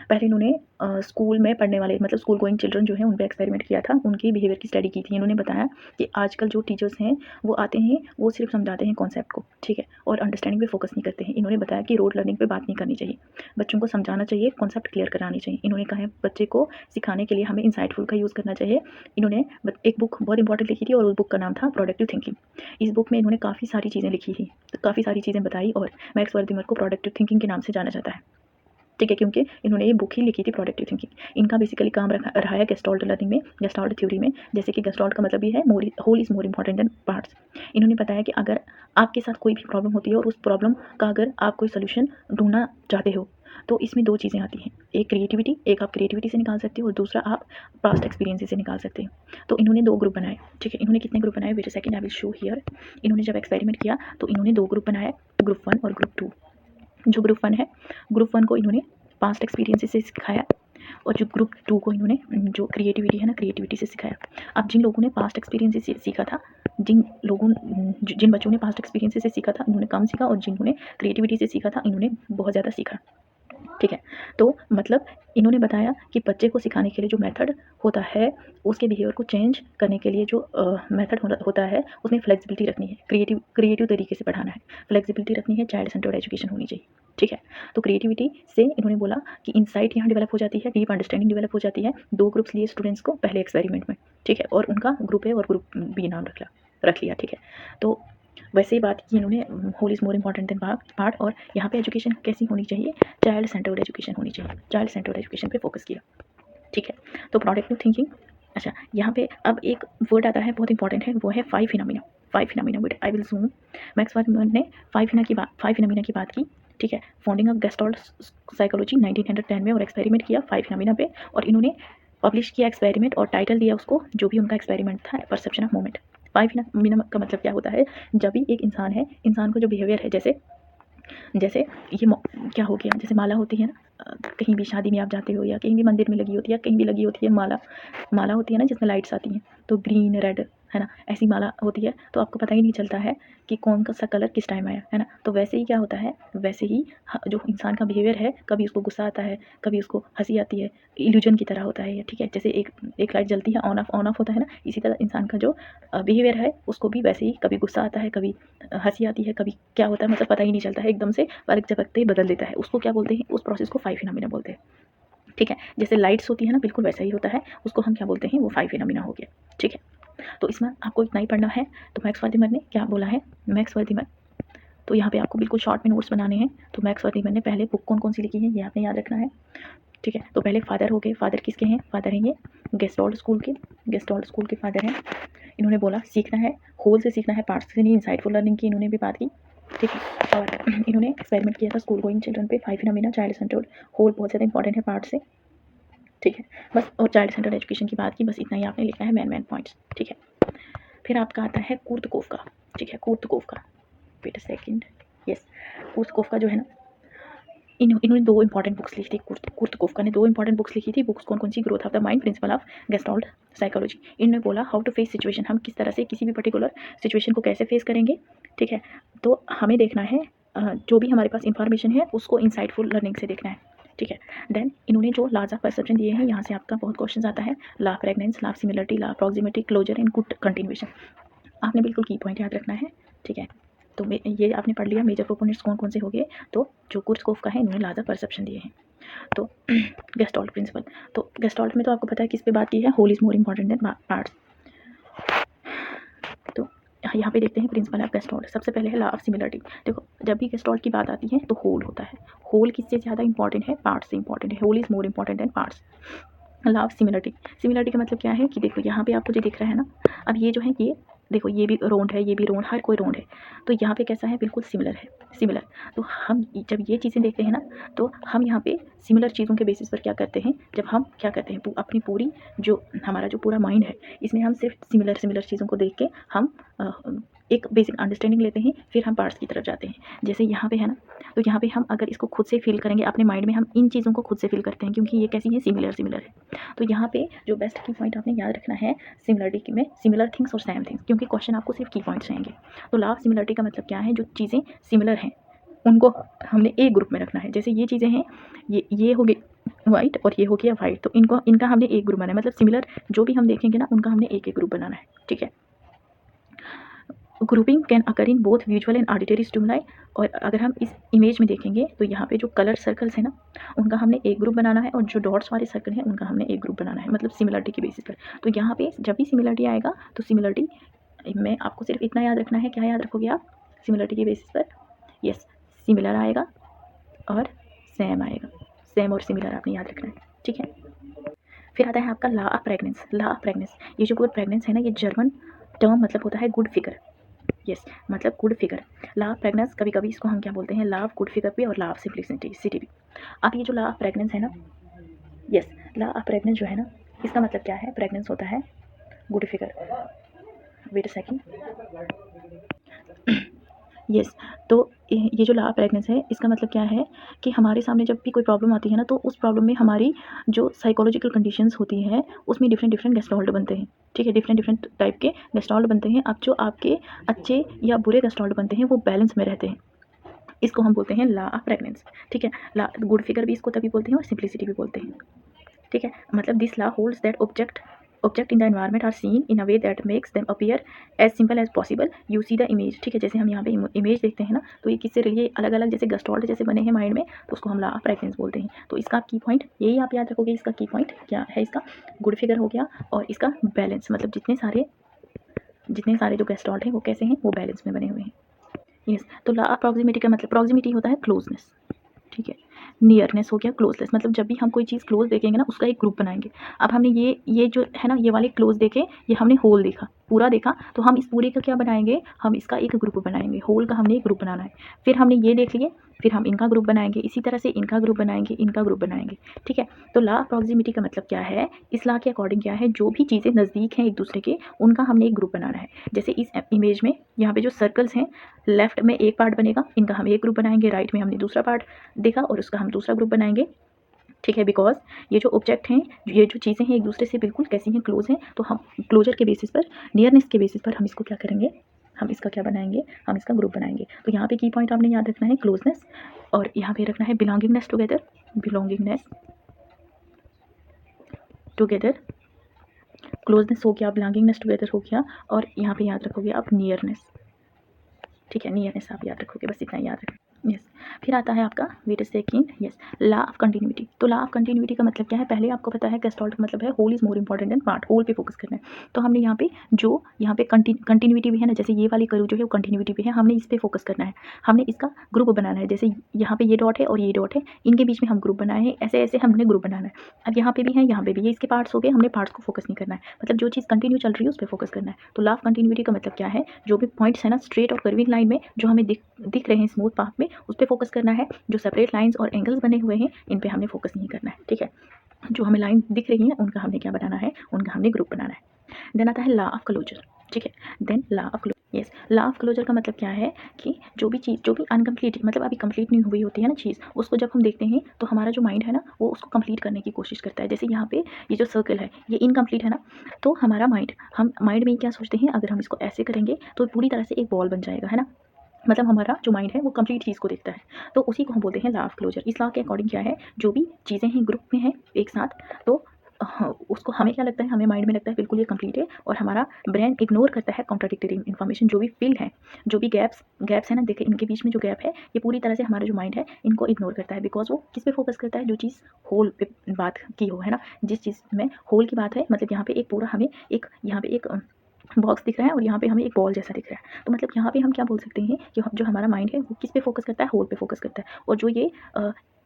पहले इन्होंने स्कूल में पढ़ने वाले, मतलब स्कूल गोइंग चिल्ड्रन जो हैं उन पर एक्सपेरिमेंट किया था, उनकी बिहेवियर की स्टडी की थी। इन्होंने बताया कि आजकल जो टीचर्स हैं वो आते हैं, वो सिर्फ समझाते हैं कॉन्सेप्ट को, ठीक है, और अंडरस्टैंडिंग पे फोकस नहीं करते हैं। इन्होंने बताया कि रोड लर्निंग पे बात नहीं करनी चाहिए, बच्चों को समझाना चाहिए, कॉन्सेप्ट क्लियर करानी चाहिए। इन्होंने कहा है बच्चे को सिखाने के लिए हमें इंसाइटफुल का यूज़ करना चाहिए। इन्होंने एक बुक बहुत इंपॉर्टेंट लिखी थी, और उस बुक का नाम था प्रोडक्टिव थिंकिंग। इस बुक में इन्होंने काफ़ी सारी चीज़ें लिखी थी, तो काफ़ी सारी चीज़ें बताई, और मैक्स वर्थिमर को प्रोडक्टिव थिंकिंग के नाम से जाना जाता है, ठीक है, क्योंकि इन्होंने ये बुक ही लिखी थी प्रोडक्टिव थिंकिंग। इनका बेसिकली काम रहा है गेस्टॉल्ट लर्निंग में, गेस्टॉल्ट थ्योरी में। जैसे कि गेस्टॉल्ट का मतलब ये है whole is more important than parts. इन्होंने बताया कि अगर आपके साथ कोई भी प्रॉब्लम होती है, और उस प्रॉब्लम का अगर आप कोई सोल्यूशन ढूंढना चाहते हो, तो इसमें 2 चीज़ें आती हैं, एक आप क्रिएटिविटी से निकाल सकते हो, और दूसरा आप पास्ट एक्सपीरियंस से निकाल सकते हो। तो इन्होंने 2 ग्रुप बनाए, ठीक है। इन्होंने कितने ग्रुप बनाए? Wait a second, I will show here. इन्होंने जब एक्सपेरिमेंट किया तो इन्होंने 2 ग्रुप बनाए, ग्रुप 1 और ग्रुप 2। जो ग्रुप 1 है, ग्रुप 1 को इन्होंने पास्ट एक्सपीरियंस से सिखाया, और जो ग्रुप 2 को इन्होंने जो क्रिएटिविटी है ना, क्रिएटिविटी से सिखाया। अब जिन लोगों ने पास्ट एक्सपीरियंस से सीखा था, जिन बच्चों ने पास्ट एक्सपीरियंस से सीखा था उन्होंने कम सीखा, और जिन्होंने क्रिएटिविटी से सीखा था इन्होंने बहुत ज़्यादा सीखा। ठीक है, तो मतलब इन्होंने बताया कि बच्चे को सिखाने के लिए जो मेथड होता है, उसके बिहेवियर को चेंज करने के लिए जो मेथड होता है, उसमें फ्लेक्सिबिलिटी रखनी है, क्रिएटिव तरीके से पढ़ाना है, फ्लेक्सिबिलिटी रखनी है, चाइल्ड सेंटर्ड एजुकेशन होनी चाहिए। ठीक है, तो क्रिएटिविटी से इन्होंने बोला कि इंसाइट यहाँ डेवलप हो जाती है, डीप अंडरस्टैंडिंग डेवलप हो जाती है। 2 ग्रुप्स लिए स्टूडेंट्स को पहले एक्सपेरिमेंट में। ठीक है, और उनका ग्रुप ए और ग्रुप बी नाम रख लिया। ठीक है, तो वैसे ही बात की इन्होंने, whole is more important than part, और यहाँ पे एजुकेशन कैसी होनी चाहिए, चाइल्ड सेंटर्ड एजुकेशन होनी चाहिए, चाइल्ड सेंटर्ड एजुकेशन पे फोकस किया। ठीक है, तो प्रोडक्टिव थिंकिंग। अच्छा, यहाँ पे अब एक वर्ड आता है बहुत इंपॉर्टेंट है, वो है 5 phenomena. 5 phenomena with I will zoom. Max Wertheimer ने 5 फिनोमिना की बात की। ठीक है, फाउंडिंग ऑफ गेस्टॉल्ट साइकोलॉजी 1910 में, और एक्सपेरिमेंट किया 5 फिनोमिना पे, और इन्होंने पब्लिश किया एक्सपेरिमेंट और टाइटल दिया उसको, जो भी उनका एक्सपेरिमेंट था, परसेप्शन ऑफ मोमेंट। 5 फिनोमिना का मतलब क्या होता है, जब भी एक इंसान है, इंसान को जो बिहेवियर है, जैसे ये क्या हो गया, जैसे माला होती है ना, कहीं भी शादी में आप जाते हो या कहीं भी मंदिर में लगी होती है, कहीं भी लगी होती है माला होती है ना, जिसमें लाइट्स आती हैं, तो ग्रीन रेड है ना, ऐसी माला होती है, तो आपको पता ही नहीं चलता है कि कौन सा कलर किस टाइम आया है ना। तो वैसे ही क्या होता है, वैसे ही जो इंसान का बिहेवियर है, कभी उसको गुस्सा आता है, कभी उसको हंसी आती है, इल्यूजन की तरह होता है। ठीक है, जैसे एक लाइट जलती है, ऑन ऑफ होता है ना, इसी तरह इंसान का जो बिहेवियर है उसको भी वैसे ही कभी गुस्सा आता है, कभी हंसी आती है, कभी क्या होता है, मतलब पता ही नहीं चलता है, एकदम से पलक झपकते ही बदल देता है। उसको क्या बोलते हैं, उस प्रोसेस को 5 फिनोमिना बोलते हैं। ठीक है, जैसे लाइट्स होती है ना, बिल्कुल वैसा ही होता है, उसको हम क्या बोलते हैं, वो 5 फिनोमिना हो गया। ठीक है, तो इसमें आपको इतना ही पढ़ना है। तो मैक्स वर्दीमैन ने क्या बोला है, मैक्स वर्दीमैन, तो यहाँ पे आपको बिल्कुल शॉर्ट में नोट्स बनाने हैं। तो मैक्स वर्दीमैन ने पहले बुक कौन सी लिखी है, ये आपने याद रखना है। ठीक है, तो पहले फादर हो गए, फादर किसके हैं, फादर हैं ये गेस्टॉल्ट स्कूल के फादर हैं। इन्होंने बोला सीखना है, होल से सीखना है, पार्ट्स से नहीं। इंसाइटफुल लर्निंग की इन्होंने भी बात की। ठीक है, और इन्होंने एक्सपेरिमेंट किया था स्कूल गोइंग चिल्ड्रन पे, 5 फिनोमिना, चाइल्ड सेंटर्ड, होल बहुत ज़्यादा इंपॉर्टेंट है पार्ट से। ठीक है, बस, और चाइल्ड सेंटर्ड एजुकेशन की बात की, बस इतना ही आपने लिखना है, मेन पॉइंट्स। ठीक है, फिर आपका आता है कुर्तकोफ का। ठीक है, कुर्तकोफ का, वेट अ सेकंड, यस, कुर्तकोफ का जो है ना, इन्होंने 2 इंपॉर्टेंट बुक्स लिखी थी। कुर्तकोफका ने 2 इंपॉर्टेंट बुक्स लिखी थी। बुक्स कौन सी, growth of the mind, principle of gestalt psychology. इन्होंने बोला हाउ टू फेस सिचुएशन, हम किस तरह से किसी भी पर्टिकुलर सिचुएशन को कैसे फेस करेंगे। ठीक है, तो हमें देखना है जो भी हमारे पास इंफॉर्मेशन है उसको इंसाइटफुल लर्निंग से देखना है। ठीक है, देन इन्होंने जो लॉज ऑफ परसेप्शन दिए हैं, यहाँ से आपका बहुत क्वेश्चन आता है, law of pregnance, law of similarity, law of proximity, closer and good continuation. आपने बिल्कुल की पॉइंट याद रखना है। ठीक है, तो ये आपने पढ़ लिया, मेजर प्रोपोनेंट्स कौन से हो गए। तो जो कुर्तकोफ का है, इन्होंने लॉज ऑफ परसेप्शन दिए हैं। तो गेस्टॉल्ट प्रिंसिपल, तो गेस्टॉल्ट में तो आपको पता है किस पे बात की है, whole is more important than parts. तो यहाँ पे देखते हैं प्रिंसिपल ऑफ गेस्टॉल्ट। सबसे पहले है लॉ ऑफ सिमिलरिटी। देखो, जब भी गेस्टॉल्ट की बात आती है तो होल होता है, होल किससे ज़्यादा इंपॉर्टेंट है, पार्ट से इंपॉर्टेंट है, whole is more important than parts. Law of similarity का मतलब क्या है कि देखो यहाँ पे आपको जो दिख रहा है ना, अब ये जो है, ये देखो, ये भी राउंड है, ये भी राउंड, हर कोई राउंड है, तो यहाँ पे कैसा है, बिल्कुल सिमिलर है, सिमिलर। तो हम जब ये चीज़ें देखते हैं ना, तो हम यहाँ पे सिमिलर चीज़ों के बेसिस पर क्या करते हैं, जब हम क्या करते हैं, अपनी पूरी जो हमारा जो पूरा माइंड है, इसमें हम सिर्फ सिमिलर चीज़ों को देख के हम एक बेसिक अंडरस्टैंडिंग लेते हैं, फिर हम पार्ट्स की तरफ जाते हैं। जैसे यहाँ पे है ना, तो यहाँ पे हम अगर इसको खुद से फील करेंगे अपने माइंड में, हम इन चीज़ों को खुद से फील करते हैं, क्योंकि ये कैसी है, सिमिलर है। तो यहाँ पे जो बेस्ट की पॉइंट आपने याद रखना है, सिमिलरिटी में सिमिलर थिंग्स और सेम थिंग्स, क्योंकि क्वेश्चन आपको सिर्फ की पॉइंट्स रहेंगे। तो लॉ ऑफ सिमिलरिटी का मतलब क्या है, जो चीज़ें सिमिलर हैं उनको हमने एक ग्रुप में रखना है। जैसे ये चीज़ें हैं, ये हो गई वाइट और ये हो गया वाइट, तो इनका हमने एक ग्रुप बनाना है, मतलब सिमिलर जो भी हम देखेंगे ना, उनका हमने एक ग्रुप बनाना है। ठीक है, grouping can occur in both visual and auditory stimuli. और अगर हम इस इमेज में देखेंगे तो यहाँ पे जो कलर सर्कल्स है ना, उनका हमने एक ग्रुप बनाना है, और जो डॉट्स वाले सर्कल हैं उनका हमने एक ग्रुप बनाना है, मतलब सिमिलरिटी के बेसिस पर। तो यहाँ पे जब भी सिमिलरिटी आएगा, तो सिमिलरिटी में आपको सिर्फ इतना याद रखना है, क्या याद रखोगे आप, सिमिलरिटी के बेसिस पर, यस, सिमिलर आएगा और सेम आएगा, सेम और सिमिलर आपने याद रखना है। ठीक है, फिर आता है आपका law of pregnance. Law of pregnance, ये जो गुड प्रेगनेंस है ना, ये जर्मन टर्म मतलब होता है गुड फिगर। यस, मतलब good figure. Law of pregnance, कभी कभी इसको हम क्या बोलते हैं, लॉ ऑफ गुड फिगर भी और लॉ ऑफ सिंप्लिसिटी भी। अब ये जो लॉ ऑफ प्रेगनेंस है ना, यस, लॉ ऑफ प्रेगनेंस जो है ना, इसका मतलब क्या है, प्रेगनेंस होता है good figure. Wait a second, yes. तो ये जो ला ऑफ प्रेगनेंस है, इसका मतलब क्या है कि हमारे सामने जब भी कोई प्रॉब्लम आती है ना, तो उस प्रॉब्लम में हमारी जो साइकोलॉजिकल कंडीशंस होती हैं, उसमें डिफरेंट डिफरेंट गेस्टोल्ड बनते हैं। ठीक है, डिफरेंट डिफरेंट टाइप के गेस्टोल्ड बनते हैं। अब जो आपके अच्छे या बुरे गेस्टोल्ड बनते हैं, वो बैलेंस में रहते हैं। इसको हम बोलते हैं ला ऑफ प्रेगनेंस। ठीक है, ला गुड फिगर भी इसको तभी बोलते हैं और सिंप्लिसिटी भी बोलते हैं। ठीक है, मतलब this law holds that object in the environment are seen in a way that makes them appear as simple as possible. You see the image. ठीक है, जैसे हम यहाँ पे इमेज देखते हैं ना, तो ये किससे रिले अलग अलग जैसे गेस्टोल्ड जैसे बने हैं माइंड में, तो उसको हम ला ऑफ प्रेगनेंस बोलते हैं। तो इसका की पॉइंट यही आप याद रखोगे। इसका की पॉइंट क्या है? इसका गुड फिगर हो गया, और इसका बैलेंस, मतलब जितने सारे जो गेस्टोल्ड हैं वो कैसे हैं, वो बैलेंस में बने हुए हैं। यस। तो ला ऑफ प्रॉक्सिमिटी का मतलब, प्रॉक्सिमिटी होता है क्लोजनेस। ठीक है, नियरनेस हो गया क्लोजनेस, मतलब जब भी हम कोई चीज़ क्लोज देखेंगे ना, उसका एक ग्रुप बनाएंगे। अब हमने ये जो है ना, ये वाले क्लोज देखे, ये हमने होल देखा, पूरा देखा, तो हम इस पूरे का क्या बनाएंगे, हम इसका एक ग्रुप बनाएंगे। होल का हमने एक ग्रुप बनाना है। फिर हमने ये देख लिए, फिर हम इनका ग्रुप बनाएंगे, इसी तरह से इनका ग्रुप बनाएंगे, इनका ग्रुप बनाएंगे। ठीक है, तो ला ऑफ प्रॉक्सिमिटी का मतलब क्या है, इस ला के अकॉर्डिंग क्या है, जो भी चीज़ें नज़दीक हैं एक दूसरे के, उनका हमने एक ग्रुप बनाना है। जैसे इस इमेज में यहाँ पे जो सर्कल्स हैं, लेफ्ट में एक पार्ट बनेगा, इनका हम एक ग्रुप बनाएंगे, राइट में हमने दूसरा पार्ट देखा और उसका हम दूसरा ग्रुप बनाएंगे। ठीक है, बिकॉज ये जो ऑब्जेक्ट हैं, ये जो चीज़ें हैं, एक दूसरे से बिल्कुल कैसी हैं, क्लोज हैं। तो हम क्लोजर के बेसिस पर, नियरनेस के बेसिस पर हम इसको क्या करेंगे, हम इसका क्या बनाएंगे, हम इसका ग्रुप बनाएंगे। तो यहाँ पे की पॉइंट आपने याद रखना है क्लोजनेस, और यहाँ पे रखना है belongingness together, belongingness together, closeness हो गया, बिलोंगिंगनेस टुगेदर हो गया, और यहाँ पे याद रखोगे आप नियरनेस। ठीक है, नियरनेस आप याद रखोगे, बस इतना याद रखें। यस। फिर आता है आपका wait a second, yes, law of continuity. तो ला ऑफ कंटिन्यूटी का मतलब क्या है, पहले आपको पता है गेस्टोल्ट का मतलब है whole is more important than part, whole पे फोकस करना है। तो हमने यहाँ पे यहाँ पे कंटिन्यूटी भी है ना, जैसे ये वाली कर्व जो है वो कंटिन्यूटी पे है, हमने इस पे फोकस करना है, हमने इसका ग्रुप बनाना है। जैसे यहाँ पे ये डॉट है और ये डॉट है, इनके बीच में हम ग्रुप बनाए हैं, ऐसे ऐसे हमने ग्रुप बनाना है। अब यहाँ पे भी है, यहाँ पे भी, ये इसके पार्ट्स हो गए, हमने पार्ट्स को फोकस नहीं करना है, मतलब जो चीज़ कंटिन्यू चल रही है उस पर फोकस करना है। तो ला ऑफ कंटिन्यूटी का मतलब क्या है, जो भी पॉइंट्स है ना स्ट्रेट और कर्विंग लाइन में जो हमें दिख रहे हैं स्मूथ पाथ में, उस पर फोकस करना है। जो सेपरेट लाइंस और एंगल्स बने हुए हैं, इन पे हमने फोकस नहीं करना है। ठीक है, जो हमें लाइन दिख रही है उनका हमने क्या बनाना है, उनका हमने ग्रुप बनाना है। देन आता है ला ऑफ क्लोजर। ठीक है, then law of closure. Yes, law of closure का मतलब क्या है कि जो भी अनकम्प्लीट, मतलब अभी कंप्लीट नहीं हुई होती है ना चीज़, उसको जब हम देखते हैं तो हमारा जो माइंड है ना, वो उसको कंप्लीट करने की कोशिश करता है। जैसे यहाँ पे ये जो सर्कल है, ये इनकम्प्लीट है ना, तो हमारा हम माइंड में क्या सोचते हैं, अगर हम इसको ऐसे करेंगे तो पूरी तरह से एक बॉल बन जाएगा, है ना, मतलब हमारा जो माइंड है वो कंप्लीट चीज़ को देखता है। तो उसी को हम बोलते हैं ला ऑफ क्लोजर। इस ला के अकॉर्डिंग क्या है, जो भी चीज़ें हैं ग्रुप में हैं एक साथ, तो हाँ, उसको हमें क्या लगता है, हमें माइंड में लगता है बिल्कुल ये कंप्लीट है, और हमारा ब्रेन इग्नोर करता है कॉन्ट्राडिक्टरी इन्फॉर्मेशन, जो भी फील्ड है, जो भी गैप्स है ना, देखिए इनके बीच में जो गैप है, ये पूरी तरह से हमारा जो माइंड है इनको इग्नोर करता है। बिकॉज वो किस पे फोकस करता है, जो चीज़ होल पे बात की हो, है ना, जिस चीज़ में होल की बात है, मतलब यहाँ पे एक पूरा हमें एक यहाँ पे एक बॉक्स दिख रहा है और यहाँ पे हमें एक बॉल जैसा दिख रहा है। तो मतलब यहाँ पे हम क्या बोल सकते हैं कि जो हमारा माइंड है वो किस पे फोकस करता है, होल पे फोकस करता है। और जो ये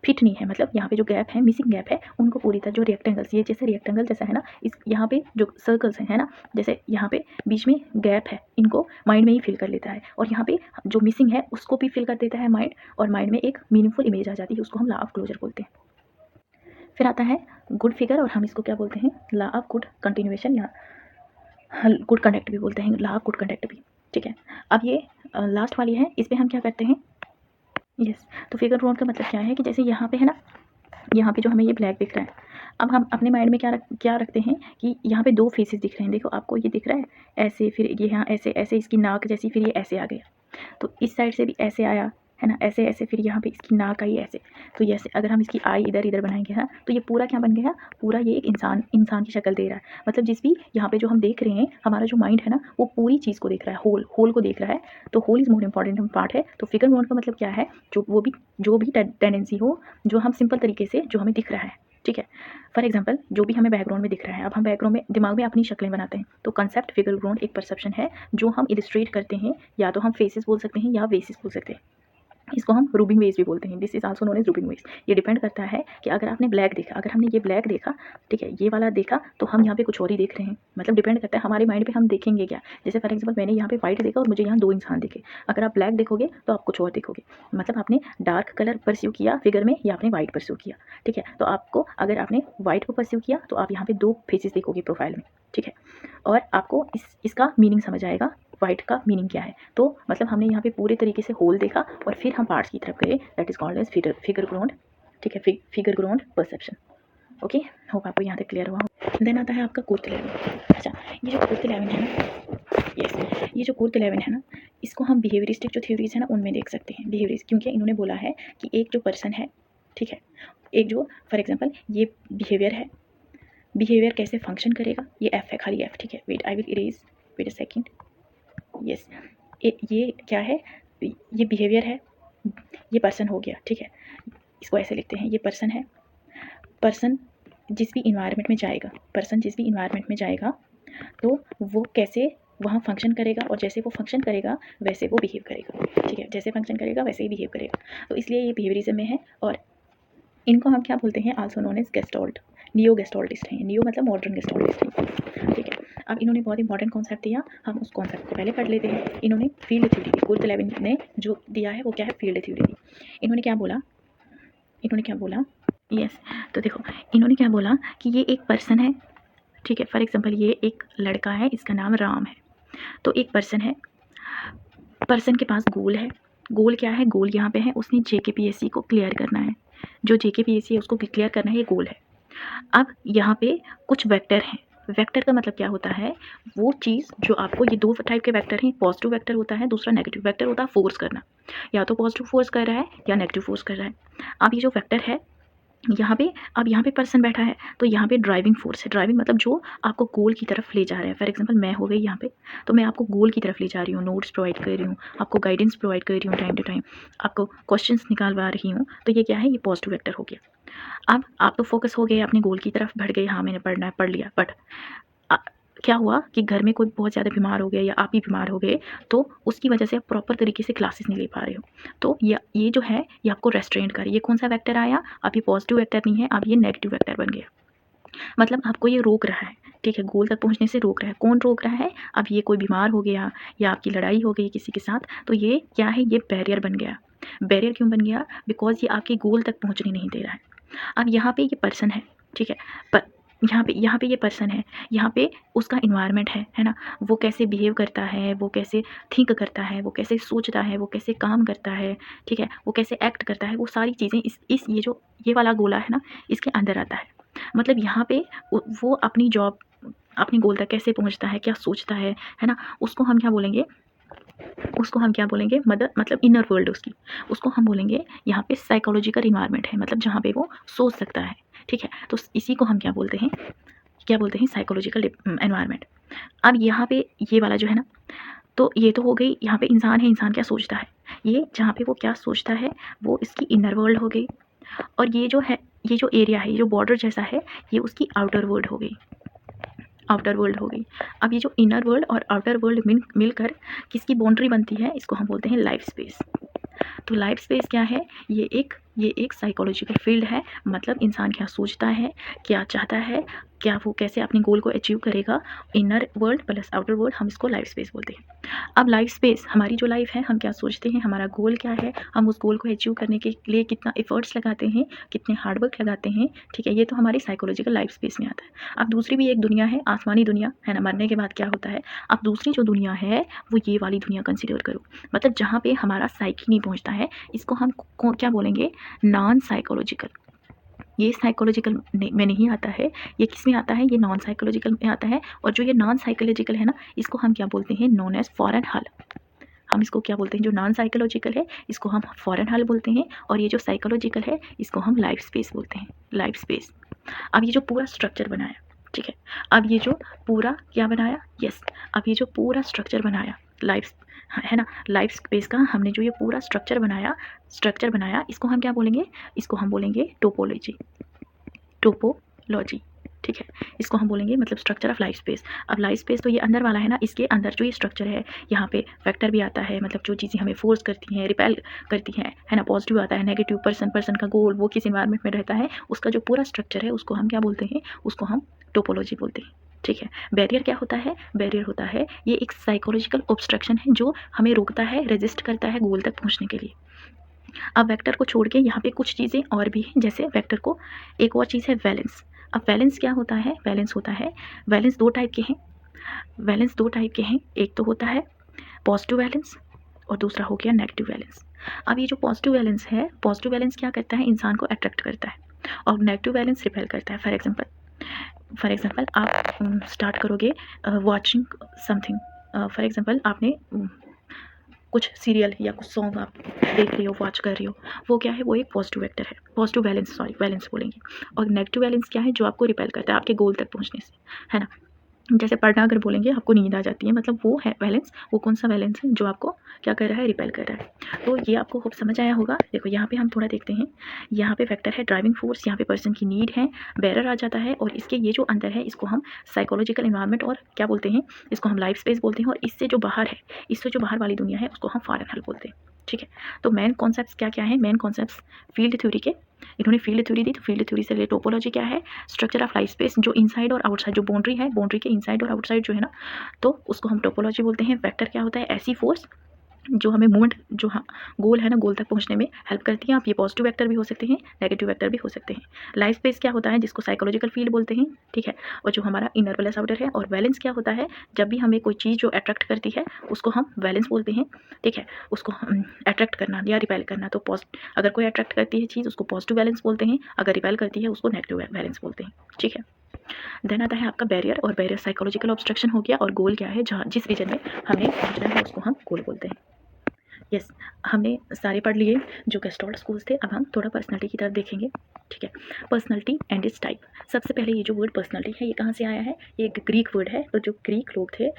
फिट नहीं है, मतलब यहाँ पे जो गैप है, मिसिंग गैप है, उनको पूरी तरह, जो रेक्टेंगल्स, ये जैसे रेक्टेंगल जैसा है ना, इस यहाँ पे जो सर्कल्स हैं, है ना, जैसे यहाँ पे बीच में गैप है, इनको माइंड में ही फिल कर लेता है, और यहाँ पे जो मिसिंग है उसको भी फिल कर देता है माइंड, और माइंड में एक मीनिंगफुल इमेज आ जाती है, उसको हम ला ऑफ क्लोजर बोलते हैं। फिर आता है गुड फिगर, और हम इसको क्या बोलते हैं, ला ऑफ गुड कंटिन्यूएशन, या गुड कंडक्ट भी बोलते हैं, ला ऑफ गुड कंडक्ट भी। ठीक है, अब ये लास्ट वाली है, इस पर हम क्या करते हैं, यस। तो फिगर ग्राउंड का मतलब क्या है कि जैसे यहाँ पे है ना, यहाँ पे जो हमें ये ब्लैक दिख रहा है, अब हम अपने माइंड में क्या रखते हैं कि यहाँ पे दो फेसेस दिख रहे हैं, देखो आपको ये दिख रहा है ऐसे, फिर ये यहाँ ऐसे ऐसे, इसकी नाक जैसी, फिर ये ऐसे आ गया, तो इस साइड से भी ऐसे आया, है ना, ऐसे ऐसे, फिर यहाँ पे इसकी नाक आई ऐसे। तो जैसे अगर हम इसकी आई इधर इधर बनाएंगे ना, तो ये पूरा क्या बन गया, पूरा ये एक इंसान की शक्ल दे रहा है। मतलब जिस भी यहाँ पे जो हम देख रहे हैं, हमारा जो माइंड है ना, वो पूरी चीज़ को देख रहा है, होल को देख रहा है। तो whole is more important part है। तो फिगर मोड का मतलब क्या है, जो भी टेंडेंसी हो, जो हम सिंपल तरीके से जो हमें दिख रहा है। ठीक है, फॉर एग्जाम्पल जो भी हमें बैकग्राउंड में दिख रहा है, अब हम बैकग्राउंड में दिमाग में अपनी शक्लें बनाते हैं, तो कंसेप्ट फिगर ग्राउंड एक परसेप्शन है जो हम इलिस्ट्रेट करते हैं, या तो हम फेसेस बोल सकते हैं या वेसेस बोल सकते हैं। इसको हम रूबिंग वेज भी बोलते हैं, this is also known as Rubin vase. ये डिपेंड करता है कि अगर आपने ब्लैक देखा, अगर हमने ये ब्लैक देखा, ठीक है, ये वाला देखा, तो हम यहाँ पे कुछ और ही देख रहे हैं, मतलब डिपेंड करता है हमारे माइंड पे हम देखेंगे क्या। जैसे फॉर एग्जांपल मैंने यहाँ पे वाइट देखा और मुझे यहाँ दो इंसान दिखे, अगर आप ब्लैक देखोगे तो आप कुछ और देखोगे, मतलब आपने डार्क कलर परस्यू किया फिगर में या आपने वाइट परस्यू किया। ठीक है, तो आपको अगर आपने वाइट को परस्यू किया तो आप यहाँ पे दो फेसेस देखोगे प्रोफाइल में। ठीक है, और आपको इसका मीनिंग समझ आएगा वाइट का मीनिंग क्या है। तो मतलब हमने यहाँ पे पूरे तरीके से होल देखा और फिर हम पार्ट्स की तरफ गए, that is called as figure ground. ठीक है, figure ground perception. Okay, hope आपको यहाँ तक क्लियर हुआ। देन आता है आपका कोर्थ लेवन। अच्छा, ये जो कोर्थ लेवन है ना, यस, ये जो कोर्थ लेवन है ना, इसको हम बिहेवियरिस्टिक जो थ्योरीज है ना उनमें देख सकते हैं। बिहेवियरिस्ट क्योंकि इन्होंने बोला है कि एक जो पर्सन है, ठीक है, एक जो फॉर एग्जांपल ये बिहेवियर है, बिहेवियर कैसे फंक्शन करेगा, ये एफ है, खाली एफ। ठीक है, wait I will erase, wait a second. Yes, ये क्या है, ये बिहेवियर है, ये पर्सन हो गया। ठीक है, इसको ऐसे लिखते हैं, ये पर्सन है। पर्सन जिस भी इन्वायरमेंट में जाएगा, पर्सन जिस भी इन्वायरमेंट में जाएगा तो वो कैसे वहाँ फंक्शन करेगा, और जैसे वो फंक्शन करेगा वैसे वो बिहेव करेगा। ठीक है, जैसे फंक्शन करेगा वैसे ही बिहेव करेगा। तो इसलिए ये बिहेवियरिज्म में है, और इनको हम क्या बोलते हैं, also known as gestalt, neo gestaltist हैं। नियो मतलब मॉडर्न गेस्टॉल्टिस्ट हैं। ठीक है, अब इन्होंने बहुत इंपॉर्टेंट कॉन्सेप्ट दिया, हम उस कॉन्सेप्ट को पहले पढ़ लेते हैं। इन्होंने फील्ड थ्योरी दी, कोर्थ लेवन ने जो दिया है वो क्या है, फील्ड थ्योरी दी। इन्होंने क्या बोला, यस, तो देखो इन्होंने क्या बोला कि ये एक पर्सन है। ठीक है, फॉर एग्जांपल ये एक लड़का है, इसका नाम राम है। तो एक पर्सन है, पर्सन के पास गोल है। गोल क्या है, गोल यहाँ पे है, उसने JKPSC को क्लियर करना है। जो JKPSC है उसको क्लियर करना है, ये गोल है। अब यहाँ पे कुछ वेक्टर हैं। वेक्टर का मतलब क्या होता है, वो चीज़ जो आपको, ये दो टाइप के वेक्टर हैं, पॉजिटिव वेक्टर होता है, दूसरा नेगेटिव वेक्टर होता है। फोर्स करना, या तो पॉजिटिव फोर्स कर रहा है या नेगेटिव फोर्स कर रहा है। अब ये जो वेक्टर है यहाँ पे, अब यहाँ पे पर्सन बैठा है, तो यहाँ पे ड्राइविंग फोर्स है। ड्राइविंग मतलब जो आपको गोल की तरफ ले जा रहा है। फॉर एग्जांपल मैं हो गई यहाँ पे, तो मैं आपको गोल की तरफ ले जा रही हूँ, नोट्स प्रोवाइड कर रही हूँ, आपको गाइडेंस प्रोवाइड कर रही हूँ, टाइम टू टाइम आपको क्वेश्चंस निकालवा रही हूँ। तो ये क्या है, ये पॉजिटिव वेक्टर हो गया। अब आप तो फोकस हो गए, अपने गोल की तरफ बढ़ गए, हाँ मैंने पढ़ना है, पढ़ लिया। बट क्या हुआ कि घर में कोई बहुत ज़्यादा बीमार हो गया या आप ही बीमार हो गए, तो उसकी वजह से आप प्रॉपर तरीके से क्लासेस नहीं ले पा रहे हो। तो ये जो है ये आपको रेस्ट्रेंट कर, ये कौन सा वेक्टर आया, अब ये पॉजिटिव वेक्टर नहीं है, अब ये नेगेटिव वेक्टर बन गया। मतलब आपको ये रोक रहा है। ठीक है, गोल तक पहुंचने से रोक रहा है। कौन रोक रहा है, अब ये कोई बीमार हो गया या आपकी लड़ाई हो गई किसी के साथ, तो ये क्या है, ये बैरियर बन गया। बैरियर क्यों बन गया, बिकॉज ये आपके गोल तक पहुँचने नहीं दे रहा है। अब यहाँ पे ये पर्सन है, ठीक है, पर यहाँ पे ये पर्सन है, यहाँ पे उसका इन्वायरमेंट है ना, वो कैसे बिहेव करता है, वो कैसे थिंक करता है, वो कैसे सोचता है, वो कैसे काम करता है, ठीक है, वो कैसे एक्ट करता है, वो सारी चीज़ें इस ये वाला गोला है ना, इसके अंदर आता है। मतलब यहाँ पे वो अपनी जॉब, अपनी गोल तक कैसे पहुँचता है, क्या सोचता है ना, उसको हम क्या बोलेंगे, मतलब इनर वर्ल्ड उसको हम बोलेंगे यहाँ पे साइकोलॉजिकल इन्वायरमेंट है, मतलब जहाँ पे वो सोच सकता है। ठीक है, तो इसी को हम क्या बोलते हैं, साइकोलॉजिकल एनवायरनमेंट। अब यहाँ पे ये वाला जो है ना, तो ये तो हो गई, यहाँ पे इंसान है, इंसान क्या सोचता है, ये जहाँ पे वो क्या सोचता है वो इसकी इनर वर्ल्ड हो गई। और ये जो है, ये जो एरिया है, ये जो बॉर्डर जैसा है, ये उसकी आउटर वर्ल्ड हो गई। अब ये जो इनर वर्ल्ड और आउटर वर्ल्ड मिलकर किसकी बाउंड्री बनती है, इसको हम बोलते हैं लाइफ स्पेस। तो लाइफ स्पेस क्या है, ये एक साइकोलॉजिकल फील्ड है। मतलब इंसान क्या सोचता है, क्या चाहता है, क्या वो कैसे अपने गोल को अचीव करेगा, inner world plus outer world, हम इसको लाइफ स्पेस बोलते हैं। अब लाइफ स्पेस, हमारी जो लाइफ है, हम क्या सोचते हैं, हमारा गोल क्या है, हम उस गोल को अचीव करने के लिए कितना एफर्ट्स लगाते हैं, कितने हार्डवर्क लगाते हैं। ठीक है, ये तो हमारी साइकोलॉजिकल लाइफ स्पेस में आता है। अब दूसरी भी एक दुनिया है, आसमानी दुनिया है ना, मरने के बाद क्या होता है। अब दूसरी जो दुनिया है वो ये वाली दुनिया कंसिडर करो, मतलब जहाँ पे हमारा साइकी नहीं पहुँचता है, इसको हम क्या बोलेंगे, नॉन साइकोलॉजिकल। ये साइकोलॉजिकल में नहीं आता है, ये किस में आता है, ये नॉन साइकोलॉजिकल में आता है। और जो ये नॉन साइकोलॉजिकल है ना, इसको हम क्या बोलते हैं, नॉन एज फॉरेन हल। हम इसको क्या बोलते हैं, जो नॉन साइकोलॉजिकल है इसको हम फॉरेन हल बोलते हैं, और ये जो साइकोलॉजिकल है इसको हम लाइफ स्पेस बोलते हैं, लाइफ स्पेस। अब ये जो पूरा स्ट्रक्चर बनाया, ठीक है, अब ये जो पूरा क्या बनाया, यस, अब ये जो पूरा स्ट्रक्चर बनाया लाइफ है ना, लाइफ स्पेस का हमने जो ये पूरा स्ट्रक्चर बनाया, इसको हम क्या बोलेंगे, इसको हम बोलेंगे टोपोलॉजी। ठीक है, इसको हम बोलेंगे मतलब स्ट्रक्चर ऑफ लाइफ स्पेस। अब लाइफ स्पेस तो ये अंदर वाला है ना, इसके अंदर जो ये स्ट्रक्चर है, यहाँ पे फैक्टर भी आता है, मतलब जो चीज़ें हमें फोर्स करती हैं, रिपेल करती हैं, है ना, पॉजिटिव आता है, नेगेटिव, पर्सन का गोल, वो किस इन्वायरमेंट में रहता है, उसका जो पूरा स्ट्रक्चर है उसको हम क्या बोलते हैं, उसको हम टोपोलॉजी बोलते हैं। ठीक है, बैरियर क्या होता है, बैरियर होता है ये एक साइकोलॉजिकल ऑब्स्ट्रक्शन है जो हमें रोकता है, रेजिस्ट करता है गोल तक पहुँचने के लिए। अब वेक्टर को छोड़ के यहाँ पे कुछ चीज़ें और भी हैं, जैसे वेक्टर को एक और चीज़ है वैलेंस। अब वैलेंस क्या होता है, वैलेंस दो टाइप के हैं, एक तो होता है पॉजिटिव वैलेंस और दूसरा हो गया नेगेटिव वैलेंस। अब ये जो पॉजिटिव वैलेंस है, पॉजिटिव वैलेंस क्या करता है, इंसान को अट्रैक्ट करता है और नेगेटिव वैलेंस रिपेल करता है। फॉर एग्जांपल आप स्टार्ट करोगे वॉचिंग समथिंग, फॉर एग्जांपल आपने कुछ सीरियल या कुछ सॉन्ग आप देख रही हो, वॉच कर रही हो, वो क्या है, वो एक पॉजिटिव वेक्टर है, पॉजिटिव वैलेंस, वैलेंस बोलेंगे। और नेगेटिव वैलेंस क्या है, जो आपको रिपेल करता है आपके गोल तक पहुंचने से, है ना। जैसे पढ़ना अगर बोलेंगे आपको नींद आ जाती है, मतलब वो है वैलेंस, वो कौन सा वैलेंस है जो आपको क्या कर रहा है, रिपेल कर रहा है। तो ये आपको खूब समझ आया होगा। देखो यहाँ पे हम थोड़ा देखते हैं, यहाँ पे फैक्टर है ड्राइविंग फोर्स, यहाँ पे पर्सन की नीड है, बैरर आ जाता है, और इसके ये जो अंदर है इसको हम साइकोलॉजिकल इन्वायरमेंट और क्या बोलते हैं, इसको हम लाइफ स्पेस बोलते हैं, और इससे जो बाहर है, इससे जो बाहर वाली दुनिया है उसको हम फॉरेन हेल्प बोलते हैं। ठीक है, तो मेन कॉन्सेप्ट्स क्या क्या है, मेन कॉन्सेप्ट्स फील्ड थ्योरी के, इन्होंने फील्ड थ्योरी दी, तो फील्ड थ्योरी से रिलेटेड टोपोलॉजी क्या है, स्ट्रक्चर ऑफ लाइफ स्पेस, जो इनसाइड और आउटसाइड, जो बाउंड्री है, बाउंड्री के इनसाइड और आउटसाइड जो है ना, तो उसको हम टोपोलॉजी बोलते हैं। वेक्टर क्या होता है, ऐसी फोर्स जो हमें मूवमेंट, जो हाँ गोल है ना, गोल तक पहुंचने में हेल्प करती हैं। आप ये पॉजिटिव वेक्टर भी हो सकते हैं, नेगेटिव वेक्टर भी हो सकते हैं। लाइफ स्पेस क्या होता है, जिसको साइकोलॉजिकल फील्ड बोलते हैं, ठीक है, और जो हमारा इनर प्लस आउटर है। और वैलेंस क्या होता है, जब भी हमें कोई चीज़ जो अट्रैक्ट करती है उसको हम वैलेंस बोलते हैं, ठीक है, उसको अट्रैक्ट करना या रिपेल करना। तो अगर कोई अट्रैक्ट करती है चीज़ उसको पॉजिटिव वैलेंस बोलते हैं, अगर रिपेल करती है उसको नेगेटिव वैलेंस बोलते हैं, ठीक है। देन आता है आपका बैरियर, और बैरियर साइकोलॉजिकल ऑब्स्ट्रक्शन हो गया, और गोल क्या है, जहाँ जिस रीजन में हमें पहुंचना है उसको हम गोल बोलते हैं। यस, हमने सारे पढ़ लिए जो गेस्टॉल्ट स्कूल्स थे। अब हम थोड़ा पर्सनालिटी की तरफ देखेंगे, ठीक है। Personality and it's type. सबसे पहले ये जो वर्ड पर्सनालिटी है ये कहाँ से आया है, ये एक ग्रीक वर्ड है। तो जो ग्रीक लोग थे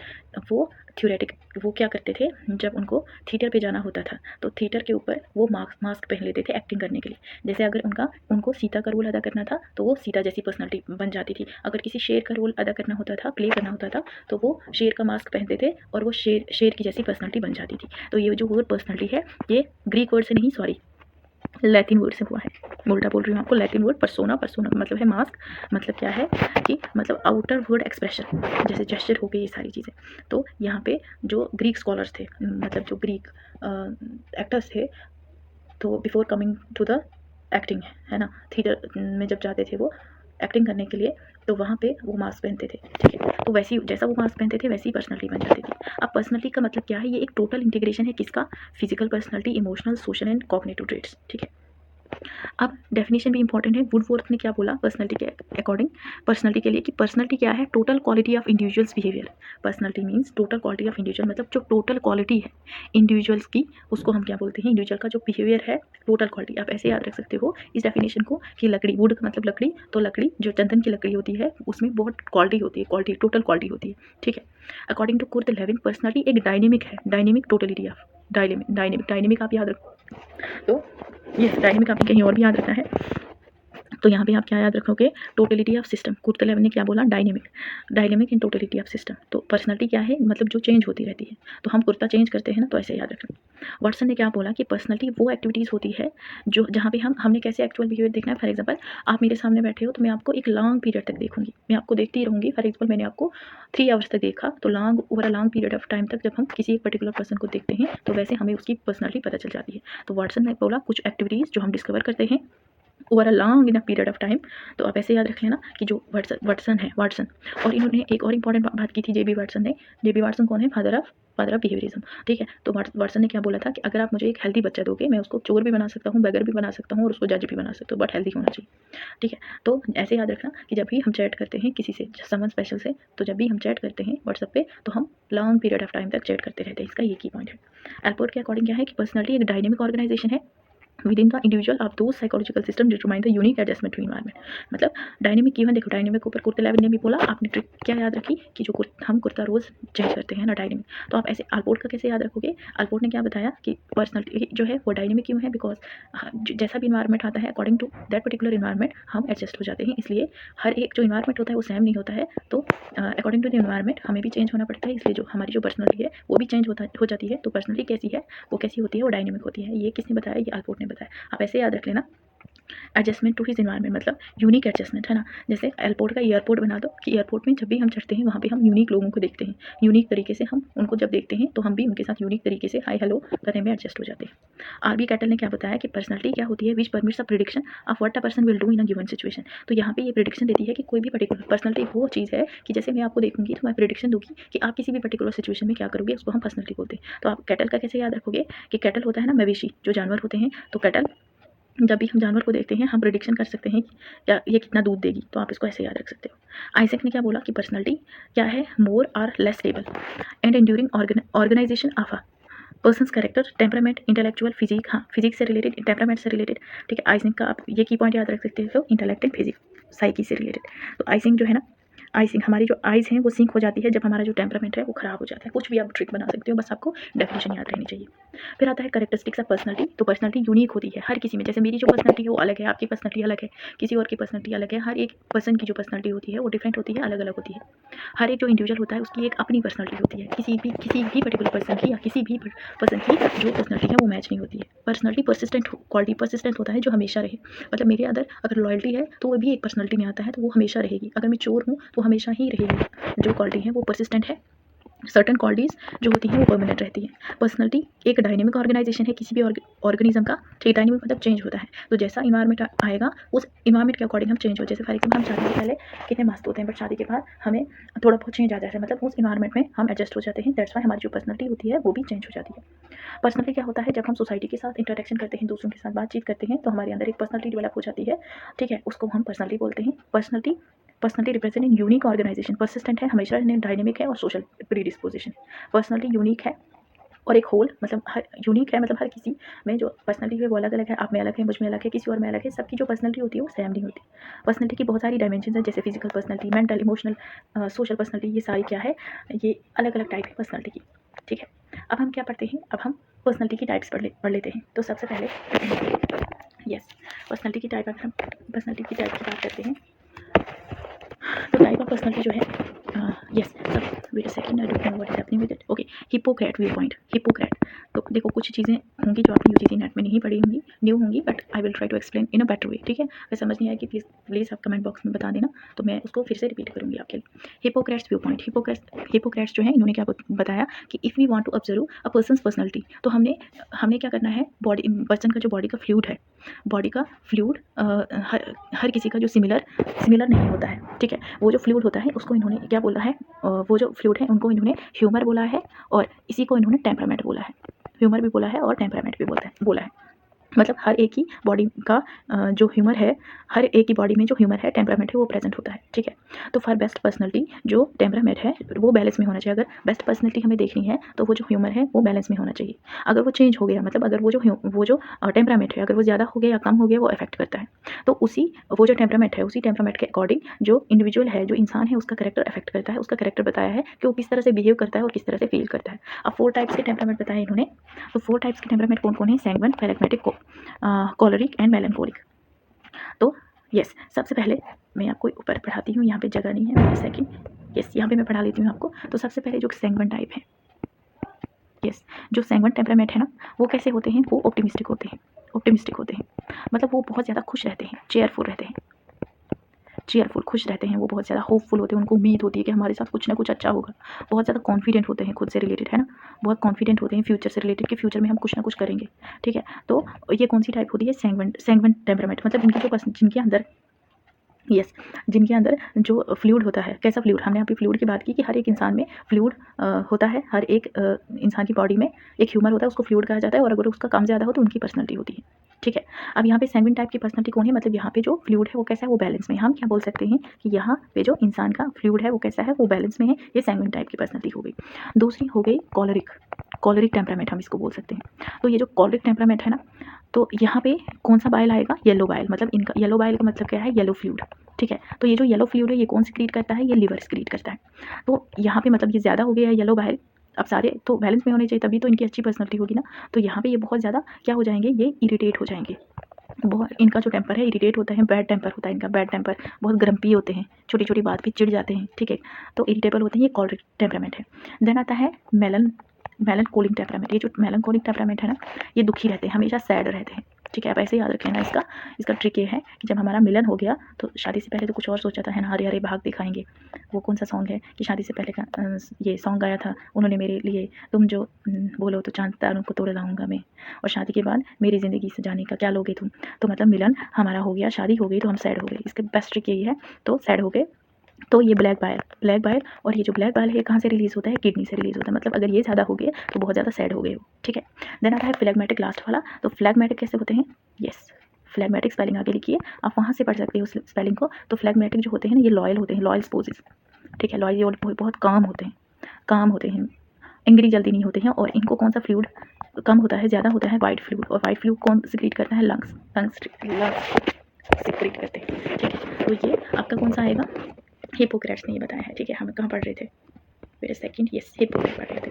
वो थ्योरेटिक, वो क्या करते थे, जब उनको थिएटर पे जाना होता था तो थिएटर के ऊपर वो मास्क पहन लेते थे एक्टिंग करने के लिए। जैसे अगर उनको सीता का रोल अदा करना था तो वो सीता जैसी पर्सनालिटी बन जाती थी। अगर किसी शेर का रोल अदा करना होता था, प्ले करना होता था, तो वो शेर का मास्क पहनते थे और वो शेर की जैसी पर्सनालिटी बन जाती थी। तो ये जो वर्ड पर्सनालिटी है ये ग्रीक वर्ड से नहीं, सॉरी, लैटिन वर्ड से हुआ है। उल्टा बोल रही हूँ आपको, लैटिन वर्ड पर्सोना, पर्सोना मतलब है मास्क, मतलब क्या है कि मतलब आउटर वर्ड एक्सप्रेशन, जैसे जेस्चर हो गई, ये सारी चीज़ें। तो यहाँ पे जो ग्रीक स्कॉलर्स थे, मतलब जो ग्रीक एक्टर्स थे, तो before coming to the acting, है ना, थिएटर में जब जाते थे वो एक्टिंग करने के लिए, तो वहाँ पे वो मास्क पहनते थे, ठीक है। तो वैसी जैसा वो मास्क पहनते थे वैसी पर्सनालिटी बन जाती थी। अब पर्सनालिटी का मतलब क्या है, ये एक टोटल इंटीग्रेशन है किसका, physical personality, emotional, social and cognitive traits, ठीक है। अब डेफिनेशन भी इंपॉर्टेंट है। वुडवर्थ ने क्या बोला पर्सनालिटी के अकॉर्डिंग, पर्सनालिटी के लिए, कि पर्सनालिटी क्या है, total quality of individuals behaviour. Personality means total quality of individual, मतलब जो टोटल क्वालिटी है इंडिविजुअल्स की, उसको हम क्या बोलते हैं, इंडिविजुअल का जो बिहेवियर है, टोटल क्वालिटी। आप ऐसे याद रख सकते हो इस डेफिनेशन को, कि लकड़ी, वुड मतलब लकड़ी, तो लकड़ी जो चंदन की लकड़ी होती है उसमें बहुत क्वालिटी होती है, क्वालिटी, टोटल क्वालिटी होती है, ठीक है। According to Kurt Lewin, personality एक डायनेमिक है, डायनेमिक टोटलिटी ऑफ, डायनेमिक आप याद रखो। तो ये डायनेमिक आपको कहीं और भी याद रखना है, तो यहाँ पे आप क्या याद रखोगे, totality of system. Kurt Lewin ने क्या बोला, dynamic in totality of system. तो पर्सनालिटी क्या है, मतलब जो चेंज होती रहती है। तो हम कुर्ता चेंज करते हैं ना, तो ऐसे याद रखना। वाटसन ने क्या बोला कि पर्सनालिटी वो एक्टिविटीज़ होती है जो जहाँ पे हमने कैसे एक्चुअल बिहेवियर देखना है। फॉर एग्जांपल आप मेरे सामने बैठे हो तो मैं आपको एक लॉन्ग पीरियड तक देखूंगी, मैं आपको देखती रहूँगी। फॉर एग्जांपल मैंने आपको 3 आवर्स तक देखा, तो over a long period of time तक जब हम किसी एक पर्टिकुलर पर्सन को देखते हैं तो वैसे हमें उसकी पर्सनालिटी पता चल जाती है। तो वाटसन ने बोला कुछ एक्टिविटीज़ जो हम डिस्कवर करते हैं over a long in a period of time. तो आप ऐसे याद रख लेना कि जो वाटसन है, वाटसन, और इन्होंने एक और इंपॉर्टेंट बात की थी, जेबी वाटसन ने। जेबी वाटसन कौन है, फादर ऑफ बिहेवियरिज्म, ठीक है। तो वाटसन ने क्या बोला था कि अगर आप मुझे एक हेल्दी बच्चा दोगे, मैं उसको चोर भी बना सकता हूँ, बेगर भी बना सकता हूँ, और उसको जज भी बना सकता हूँ, बट हेल्दी होना चाहिए, ठीक है। तो ऐसे याद रखना कि जब भी हम चैट करते हैं किसी से, समवन स्पेशल से, तो जब भी हम चैट करते हैं व्हाट्सएप पे, तो हम लॉन्ग पीरियड ऑफ टाइम तक चैट करते रहते हैं। इसका ये की पॉइंट है। एल्पोर्ट के अकॉर्डिंग क्या है कि पर्सनालिटी एक डायनेमिक ऑर्गेनाइजेशन है विदिन द इंडिविजुअल ऑफ दो psychological system determine the unique adjustment to environment. मतलब डायनेमिक की देखो, डायनेमिक ऊपर कुर्ते लेविन ने भी बोला, आपने ट्रिक क्या याद रखी कि जो हम कुर्ता रोज चेंज करते हैं ना, डायनेमिक। तो आप ऐसे अल्पोर्ट का कैसे याद रखोगे, अल्पोर्ट ने क्या बताया कि पर्सनालिटी जो है वो डायनेमिक क्यों है, बिकॉज जैसा भी इन्वायरमेंट आता है according to that particular environment हम एडजस्ट हो जाते हैं। इसलिए हर एक जो इन्वायरमेंट होता है वो सेम नहीं होता है, तो अकॉर्डिंग टू द इन्वायरमेंट हमें भी चेंज होना पड़ता है। इसलिए जो हमारी जो पर्सनालिटी है वो भी चेंज हो जाती है। तो पर्सनालिटी कैसी है, वो कैसी होती है, वो डायनेमिक होती है। ये किसने बताया, ये अल्पोर्ट ने बताया। आप ऐसे याद रख लेना एडजस्टमेंट टू हिज इन्वायरमेंट मतलब यूनिक एडजस्टमेंट है ना। जैसे एयरपोर्ट का एयरपोर्ट बना दो कि एयरपोर्ट में जब भी हम चढ़ते हैं वहाँ पे हम यूनिक लोगों को देखते हैं, यूनिक तरीके से हम उनको जब देखते हैं तो हम भी उनके साथ यूनिक तरीके से हाय हेलो करने में एडजस्ट हो जाते हैं। आरबी कैटल ने क्या बताया कि पर्सनैलिटी क्या होती है, which permits a prediction of what a person will do in a given situation. तो यहाँ पे ये प्रिडिक्शन देती है कि कोई भी पर्टिकुलर पर्सनैलिटी वो चीज़ है कि जैसे मैं आपको देखूंगी तो मैं प्रिडिक्शन दूंगी कि आप किसी भी पर्टिकुलर सिचुएशन में क्या करोगे, उसको हम पर्सनैलिटी बोलते हैं। तो आप कैटल का कैसे याद रखोगे कि कैटल होता है ना मवेशी, जो जानवर होते हैं। तो कैटल जब भी हम जानवर को देखते हैं हम प्रिडिक्शन कर सकते हैं कि क्या ये कितना दूध देगी, तो आप इसको ऐसे याद रख सकते हो। आइजैक ने क्या बोला कि पर्सनैलिटी क्या है, मोर और less stable and enduring organisation of a person's character, temperament, intellectual, physique, हाँ फिजिक्स से रिलेटेड, टेम्परामेंट से रिलेटेड। ठीक है, आइजिंग का आप ये की पॉइंट याद रख सकते हो, इंटेलेक्ट एंड फिजिक, साइकी से रिलेटेड। तो आइजिंग जो है ना, आइसिंग हमारी जो आइज़ हैं वो सिंक हो जाती है जब हमारा जो टेम्परामेंट है वो ख़राब हो जाता है। कुछ भी आप ट्रिक बना सकते हो, बस आपको डेफिनेशन याद रहनी चाहिए। फिर आता है कैरेक्टरिस्टिक्स ऑफ पर्सनैलिटी। तो पर्सनैलिटी यूनिक होती है हर किसी में, जैसे मेरी जो पर्सनैलिटी है वो अलग है, आपकी पर्सनैलिटी अलग है, किसी और की पर्सनैलिटी अलग है। हर एक पर्सन की जो पर्सनैलिटी होती है वो डिफरेंट होती है, अलग अलग होती है। हर एक जो इंडिविजुअल होता है उसकी एक अपनी पर्सनैलिटी होती है, किसी भी पर्टिकुलर पर्सन की या किसी भी पर्सन की जो पर्सनैलिटी है वो मैच नहीं होती है। पर्सनैलिटी परसिस्टेंट क्वालिटी परसिस्टेंट होता है जो हमेशा रहे, मतलब मेरे अंदर अगर लॉयल्टी है तो वो भी एक पर्सनैलिटी में आता है, तो वो हमेशा रहेगी। अगर मैं चोर हूँ तो हमेशा ही रहेगी, जो क्वालिटी है वो परसिस्टेंट है। सर्टन क्वालिटीज़ जो होती हैं वो परमानेंट रहती हैं। पर्सनैलिटी एक डायनेमिक ऑर्गेनाइजेशन है किसी भी ऑर्गेनिज्म का। ठीक, डायनेमिक मतलब चेंज होता है, तो जैसा इन्वायरमेंट आएगा उस इन्वायरमेंट के अकॉर्डिंग हम चेंज हो। जैसे फॉर एग्जाम्पल हम शादी से पहले कितने मस्त होते हैं, बट शादी के बाद हमें थोड़ा बहुत चेंज आ जाता है, मतलब उस इन्वायरमेंट में हम एडजस्ट हो जाते हैं। दैट्स वाई हमारी जो पर्सनैलिटी होती है वो भी चेंज हो जाती है। पर्सनैलिटी क्या होता है, जब हम सोसाइटी के साथ इंटरेक्शन करते हैं, दूसरों के साथ बातचीत करते हैं, तो हमारे अंदर एक पर्सनैलिटी डेवलप हो जाती है। ठीक है, उसको हम पर्सनैलिटी बोलते हैं। Personality represent in unique organisation, persistent है, हमेशा डायनेमिक है और सोशल प्रीडिस्पोजिशन। पर्सनैलिटी यूनिक है और एक होल, मतलब हर यूनिक है, मतलब हर किसी में जो पर्सनैलिटी है वो अलग अलग है। आप में अलग है, मुझ में अलग है, किसी और में अलग है, सबकी जो पर्सनैलिटी होती है वो सेम नहीं होती। पर्सनैलिटी की बहुत सारी डायमेंशन है, जैसे physical personality, mental, emotional, social personality, ये सारी क्या है, ये अलग अलग टाइप की पर्सनैलिटी की। ठीक है, अब हम क्या पढ़ते हैं, अब हम पर्सनैलिटी की टाइप्स पढ़ लेते हैं। तो सबसे पहले पर्सनैलिटी की टाइप, अगर हम पर्सनैलिटी की टाइप की बात करते हैं तो टाइप ऑफ पर्सनैलिटी जो है, wait a second, I don't know what is happening with it. Okay, Hippocrates view point, Hippocrates. तो देखो कुछ चीज़ें होंगी जो आपने यूजीसी नेट में नहीं पढ़ी होंगी, न्यू होंगी, but I will try to explain in a better way. ठीक है, अगर समझ नहीं आएगी प्लीज़ आप कमेंट बॉक्स में बता देना, तो मैं उसको फिर से रिपीट करूँगी आपके लिए। हिपोक्रेट्स व्यू पॉइंट, हिपोक्रेट्स जो है इन्होंने क्या बताया कि if we want to observe a person's personality, तो हमने क्या करना है, बॉडी पर्सन का जो बॉडी का फ्लूइड है, बॉडी का फ्लूइड हर किसी का जो सिमिलर नहीं होता है। ठीक है, वो जो फ्लूइड होता है उसको इन्होंने क्या बोला है, वो जो फ्लूइड है उनको इन्होंने ह्यूमर बोला है, और इसी को इन्होंने टेम्परामेंट बोला है। ह्यूमर भी बोला है और टेम्परामेंट भी बोला है। मतलब हर एक ही बॉडी का जो ह्यूमर है, हर एक ही बॉडी में जो ह्यूमर है, टेम्परामेंट है, वो प्रेजेंट होता है। ठीक है, तो फॉर बेस्ट पर्सनैलिटी जो टेम्परामेंट है वो बैलेंस में होना चाहिए। अगर बेस्ट पर्सनैलिटी हमें देखनी है तो वो जो ह्यूमर है वो बैलेंस में होना चाहिए। अगर वो चेंज हो गया, मतलब अगर वो जो टेम्परामेंट है अगर वो ज़्यादा हो गया या कम हो गया, वो अफेक्ट करता है। तो वो जो टेम्परामेंट है उसी टेम्परामेंट के अकॉर्डिंग जो इंडिविजुअल है, जो इंसान है, उसका कैरेक्टर अफेक्ट करता है। उसका कैरेक्टर बताया है कि वो किस तरह से बिहेव करता है और किस तरह से फील करता है। अब 4 टाइप्स के टेम्परामेंट बताए इन्होंने। तो 4 टाइप्स के टेम्परामेंट कौन कौन है, सैंग्विन, फ्लेगमेटिक, कॉलरिक एंड मेलनकोलिक। तो सबसे पहले मैं आपको ऊपर पढ़ाती हूँ, यहाँ पे जगह नहीं है, सेकंड यहाँ पे मैं पढ़ा लेती हूँ आपको। तो सबसे पहले जो सैंग्विन टाइप है, जो सैंग्विन टेम्परामेंट है ना, वो कैसे होते हैं, वो ऑप्टिमिस्टिक होते हैं, मतलब वो बहुत ज़्यादा खुश रहते हैं, चेयरफुल खुश रहते हैं, वो बहुत ज़्यादा होपफुल होते हैं, उनको उम्मीद होती है कि हमारे साथ कुछ ना कुछ अच्छा होगा। बहुत ज़्यादा कॉन्फिडेंट होते हैं खुद से रिलेटेड, है ना, बहुत कॉन्फिडेंट होते हैं फ्यूचर से रिलेटेड कि फ्यूचर में हम कुछ ना कुछ करेंगे। ठीक है, तो ये कौन सी टाइप होती है, सैंग्विन टेम्परामेंट। मतलब जिनके अंदर जो फ्लूइड होता है, कैसा फ्लूइड, हमने अभी फ्लूइड की बात की कि हर एक इंसान में फ्लूइड होता है, हर एक इंसान की बॉडी में एक ह्यूमर होता है, उसको फ्लूइड कहा जाता है, और अगर उसका कम ज़्यादा हो तो उनकी पर्सनैलिटी होती है। ठीक है, अब यहाँ पे सैंग्विन टाइप की पर्सनैलिटी कौन है, मतलब यहाँ पे जो फ्लूइड है वो कैसा है, वो बैलेंस में। हम क्या बोल सकते हैं कि यहाँ पे जो इंसान का फ्लूइड है वो कैसा है, वो बैलेंस में है, ये सैंग्विन टाइप की पर्सनैलिटी हो गई। दूसरी हो गई कॉलरिक टेम्परामेंट, हम इसको बोल सकते हैं। तो ये जो कॉलरिक टेम्परामेंट है ना, तो यहाँ पे कौन सा बाइल आएगा, येलो बाइल। मतलब इनका येलो बाइल का मतलब क्या है, येलो फ्लूइड। ठीक है, तो ये जो येलो फ्लूइड है ये कौन सिक्रीट करता है, ये लिवर सिक्रीट करता है। तो यहाँ पे मतलब ये ज़्यादा हो गया है येलो बाइल। अब सारे तो बैलेंस में होने चाहिए, तभी तो इनकी अच्छी पर्सनैलिटी होगी ना। तो यहाँ पे ये बहुत ज़्यादा क्या हो जाएंगे, ये इरिटेट हो जाएंगे। बहुत इनका जो टेम्पर है इरिटेट होता है, बैड टेम्पर होता है इनका, बैड टेम्पर, बहुत ग्रम्पी होते हैं, छोटी छोटी बात पे चिढ़ जाते हैं। ठीक है, तो इरिटेबल होते हैं, ये कॉलरिक टेम्परामेंट है। देन आता है मेलनकोलिक टेम्परामेंट। ये जो मेलनकोलिक टेम्परामेंट है ना, ये दुखी रहते हैं, हमेशा सैड रहते हैं। ठीक है, आप ऐसे याद रखें ना। इसका ट्रिक ये है कि जब हमारा मिलन हो गया तो शादी से पहले तो कुछ और सोचा था, है ना, हरे हरे भाग दिखाएंगे। वो कौन सा सॉन्ग है कि शादी से पहले का ये सॉन्ग गाया था उन्होंने मेरे लिए, तुम जो बोलो तो चांद तारों को तोड़ लाऊंगा मैं, और शादी के बाद मेरी ज़िंदगी से जाने का क्या लोगे तुम। तो मतलब मिलन हमारा हो गया, शादी हो गई तो हम सैड हो गए। इसके बेस्ट ट्रिक यही है, तो सैड हो गए तो ये ब्लैक बाइल। और ये जो ब्लैक बाइल है कहाँ से रिलीज़ होता है, किडनी से रिलीज़ होता है। मतलब अगर ये ज़्यादा हो गए तो बहुत ज़्यादा सैड हो गए हो, ठीक है। देन आता है फ्लैगमेटिक लास्ट वाला। तो फ्लैगमेटिक कैसे होते हैं, यस, फ्लैगमेटिक स्पेलिंग आगे लिखिए, आप वहाँ से पढ़ सकते हो उस स्पेलिंग को। तो फ्लैगमेटिक जो होते हैं ना, ये लॉयल होते हैं, लॉयल स्पोजेस, ठीक है। लॉयल, ये बहुत काम होते हैं, एंग्री जल्दी नहीं होते हैं। और इनको कौन सा फ्लूइड कम होता है, ज़्यादा होता है वाइट फ्लूइड। और वाइट फ्लूइड कौन सिक्रीट करता है, लंग्स सिक्रीट करते हैं, ठीक है। तो ये आपका कौन सा आएगा, हिपोक्रेट्स ने ये बताया है, ठीक है। हम कहाँ पढ़ रहे थे, wait a second, yes, Hippocrates पढ़ रहे थे।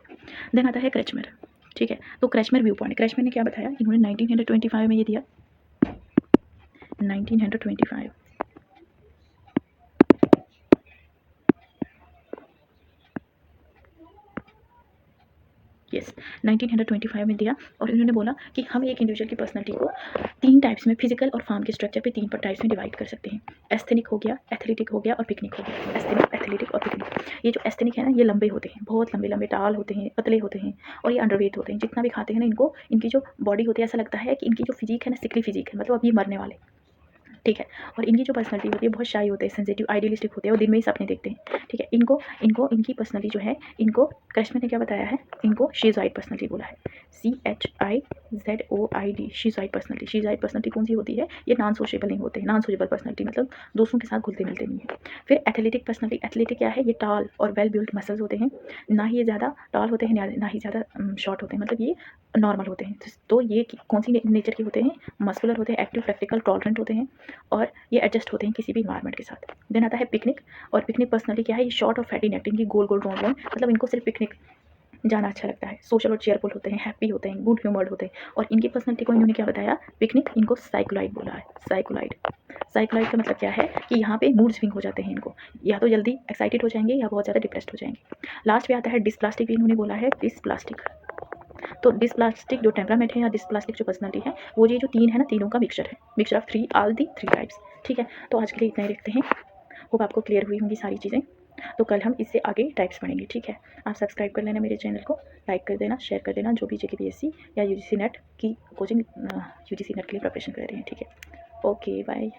देन आता है क्रेचमर, ठीक है। तो क्रेचमर व्यू पॉइंट, क्रेचमर ने क्या बताया, इन्होंने 1925 में ये दिया, 1925, यस, 1925 में दिया। और इन्होंने बोला कि हम एक इंडिविजुअल की पर्सनैलिटी को 3 टाइप्स में, फिजिकल और फॉर्म के स्ट्रक्चर पे 3 टाइप्स में डिवाइड कर सकते हैं। एस्थेनिक हो गया, एथलेटिक हो गया और पिकनिक हो गया। एस्थेनिक, एथलेटिक और पिकनिक। ये जो एस्थेनिक है ना, ये लंबे होते हैं, बहुत लंबे लंबे टाल होते हैं, पतले होते हैं, और ये अंडरवेट होते हैं। जितना भी खाते हैं ना इनको, इनकी जो बॉडी होती है ऐसा लगता है कि इनकी जो फिजिक है ना, सिकली फिजिक है, मतलब अब ये मरने वाले, ठीक है। और इनकी जो पर्सनैलिटी होती है बहुत शाई होते हैं, सेंसिटिव, आइडियलिस्टिक होते हैं और दिन में ही सपने देखते हैं, ठीक है। इनकी पर्सनैलिटी जो है, इनको कृष्ण ने क्या बताया है, इनको शीज़ॉइड पर्सनैलिटी बोला है, CHIZOID, शीज़ॉइड पर्सनैलिटी। शीज़ॉइड पर्सनैलिटी कौन सी होती है, ये नॉन सोशेबल नहीं होते हैं, नॉन सोशेबल पर्सनैलिटी मतलब दोस्तों के साथ घुलते मिलते नहीं है। फिर एथलेटिक पर्सनैलिटी, एथलेटिक क्या है, ये टाल और वेल बिल्ड मसल्स होते हैं, ना ही ये ज़्यादा टाल होते हैं ना ही ज़्यादा शॉर्ट होते हैं, मतलब ये नॉर्मल होते हैं। तो ये कौन सी नेचर के होते हैं, मस्कुलर होते हैं, एक्टिव, प्रैक्टिकल, टॉलरेंट होते हैं, और ये एडजस्ट होते हैं किसी भी इन्वायरमेंट के साथ। देन आता है पिकनिक। और पिकनिक पर्सनली क्या है, ये शॉर्ट और फैटी नेक, इनकी गोल गोल रोड, मतलब इनको सिर्फ पिकनिक जाना अच्छा लगता है। सोशल और चेयरफुल होते हैं, हैप्पी होते हैं, गुड ह्यूमर्ड होते हैं। और इनकी पर्सनैलिटी को इन्होंने क्या बताया, पिकनिक, इनको साइक्लोइड बोला है, साइक्लोइड। साइक्लोइड का मतलब क्या है कि यहाँ पे मूड स्विंग हो जाते हैं इनको, या तो जल्दी एक्साइटेड हो जाएंगे या बहुत ज़्यादा डिप्रेस्ड हो जाएंगे। लास्ट पे आता है डिस्प्लास्टिक, भी इन्होंने बोला है, डिस्प्लास्टिक। तो डिस्प्लास्टिक जो टेम्परामेंट है या डिस्प्लास्टिक जो पर्सनैलिटी है, वो ये जो 3 है ना, तीनों का मिक्सचर है, mixture of 3, all the 3 types, ठीक है। तो आज के लिए इतना ही रखते हैं, होप आपको क्लियर हुई होंगी सारी चीज़ें। तो कल हम इससे आगे टाइप्स पढ़ेंगे, ठीक है। आप सब्सक्राइब कर लेना मेरे चैनल को, लाइक कर देना, शेयर कर देना, जो भी JKPSC या UGC नेट की कोचिंग, UGC नेट के लिए प्रिपरेशन कर रहे हैं, ठीक है। Okay, bye.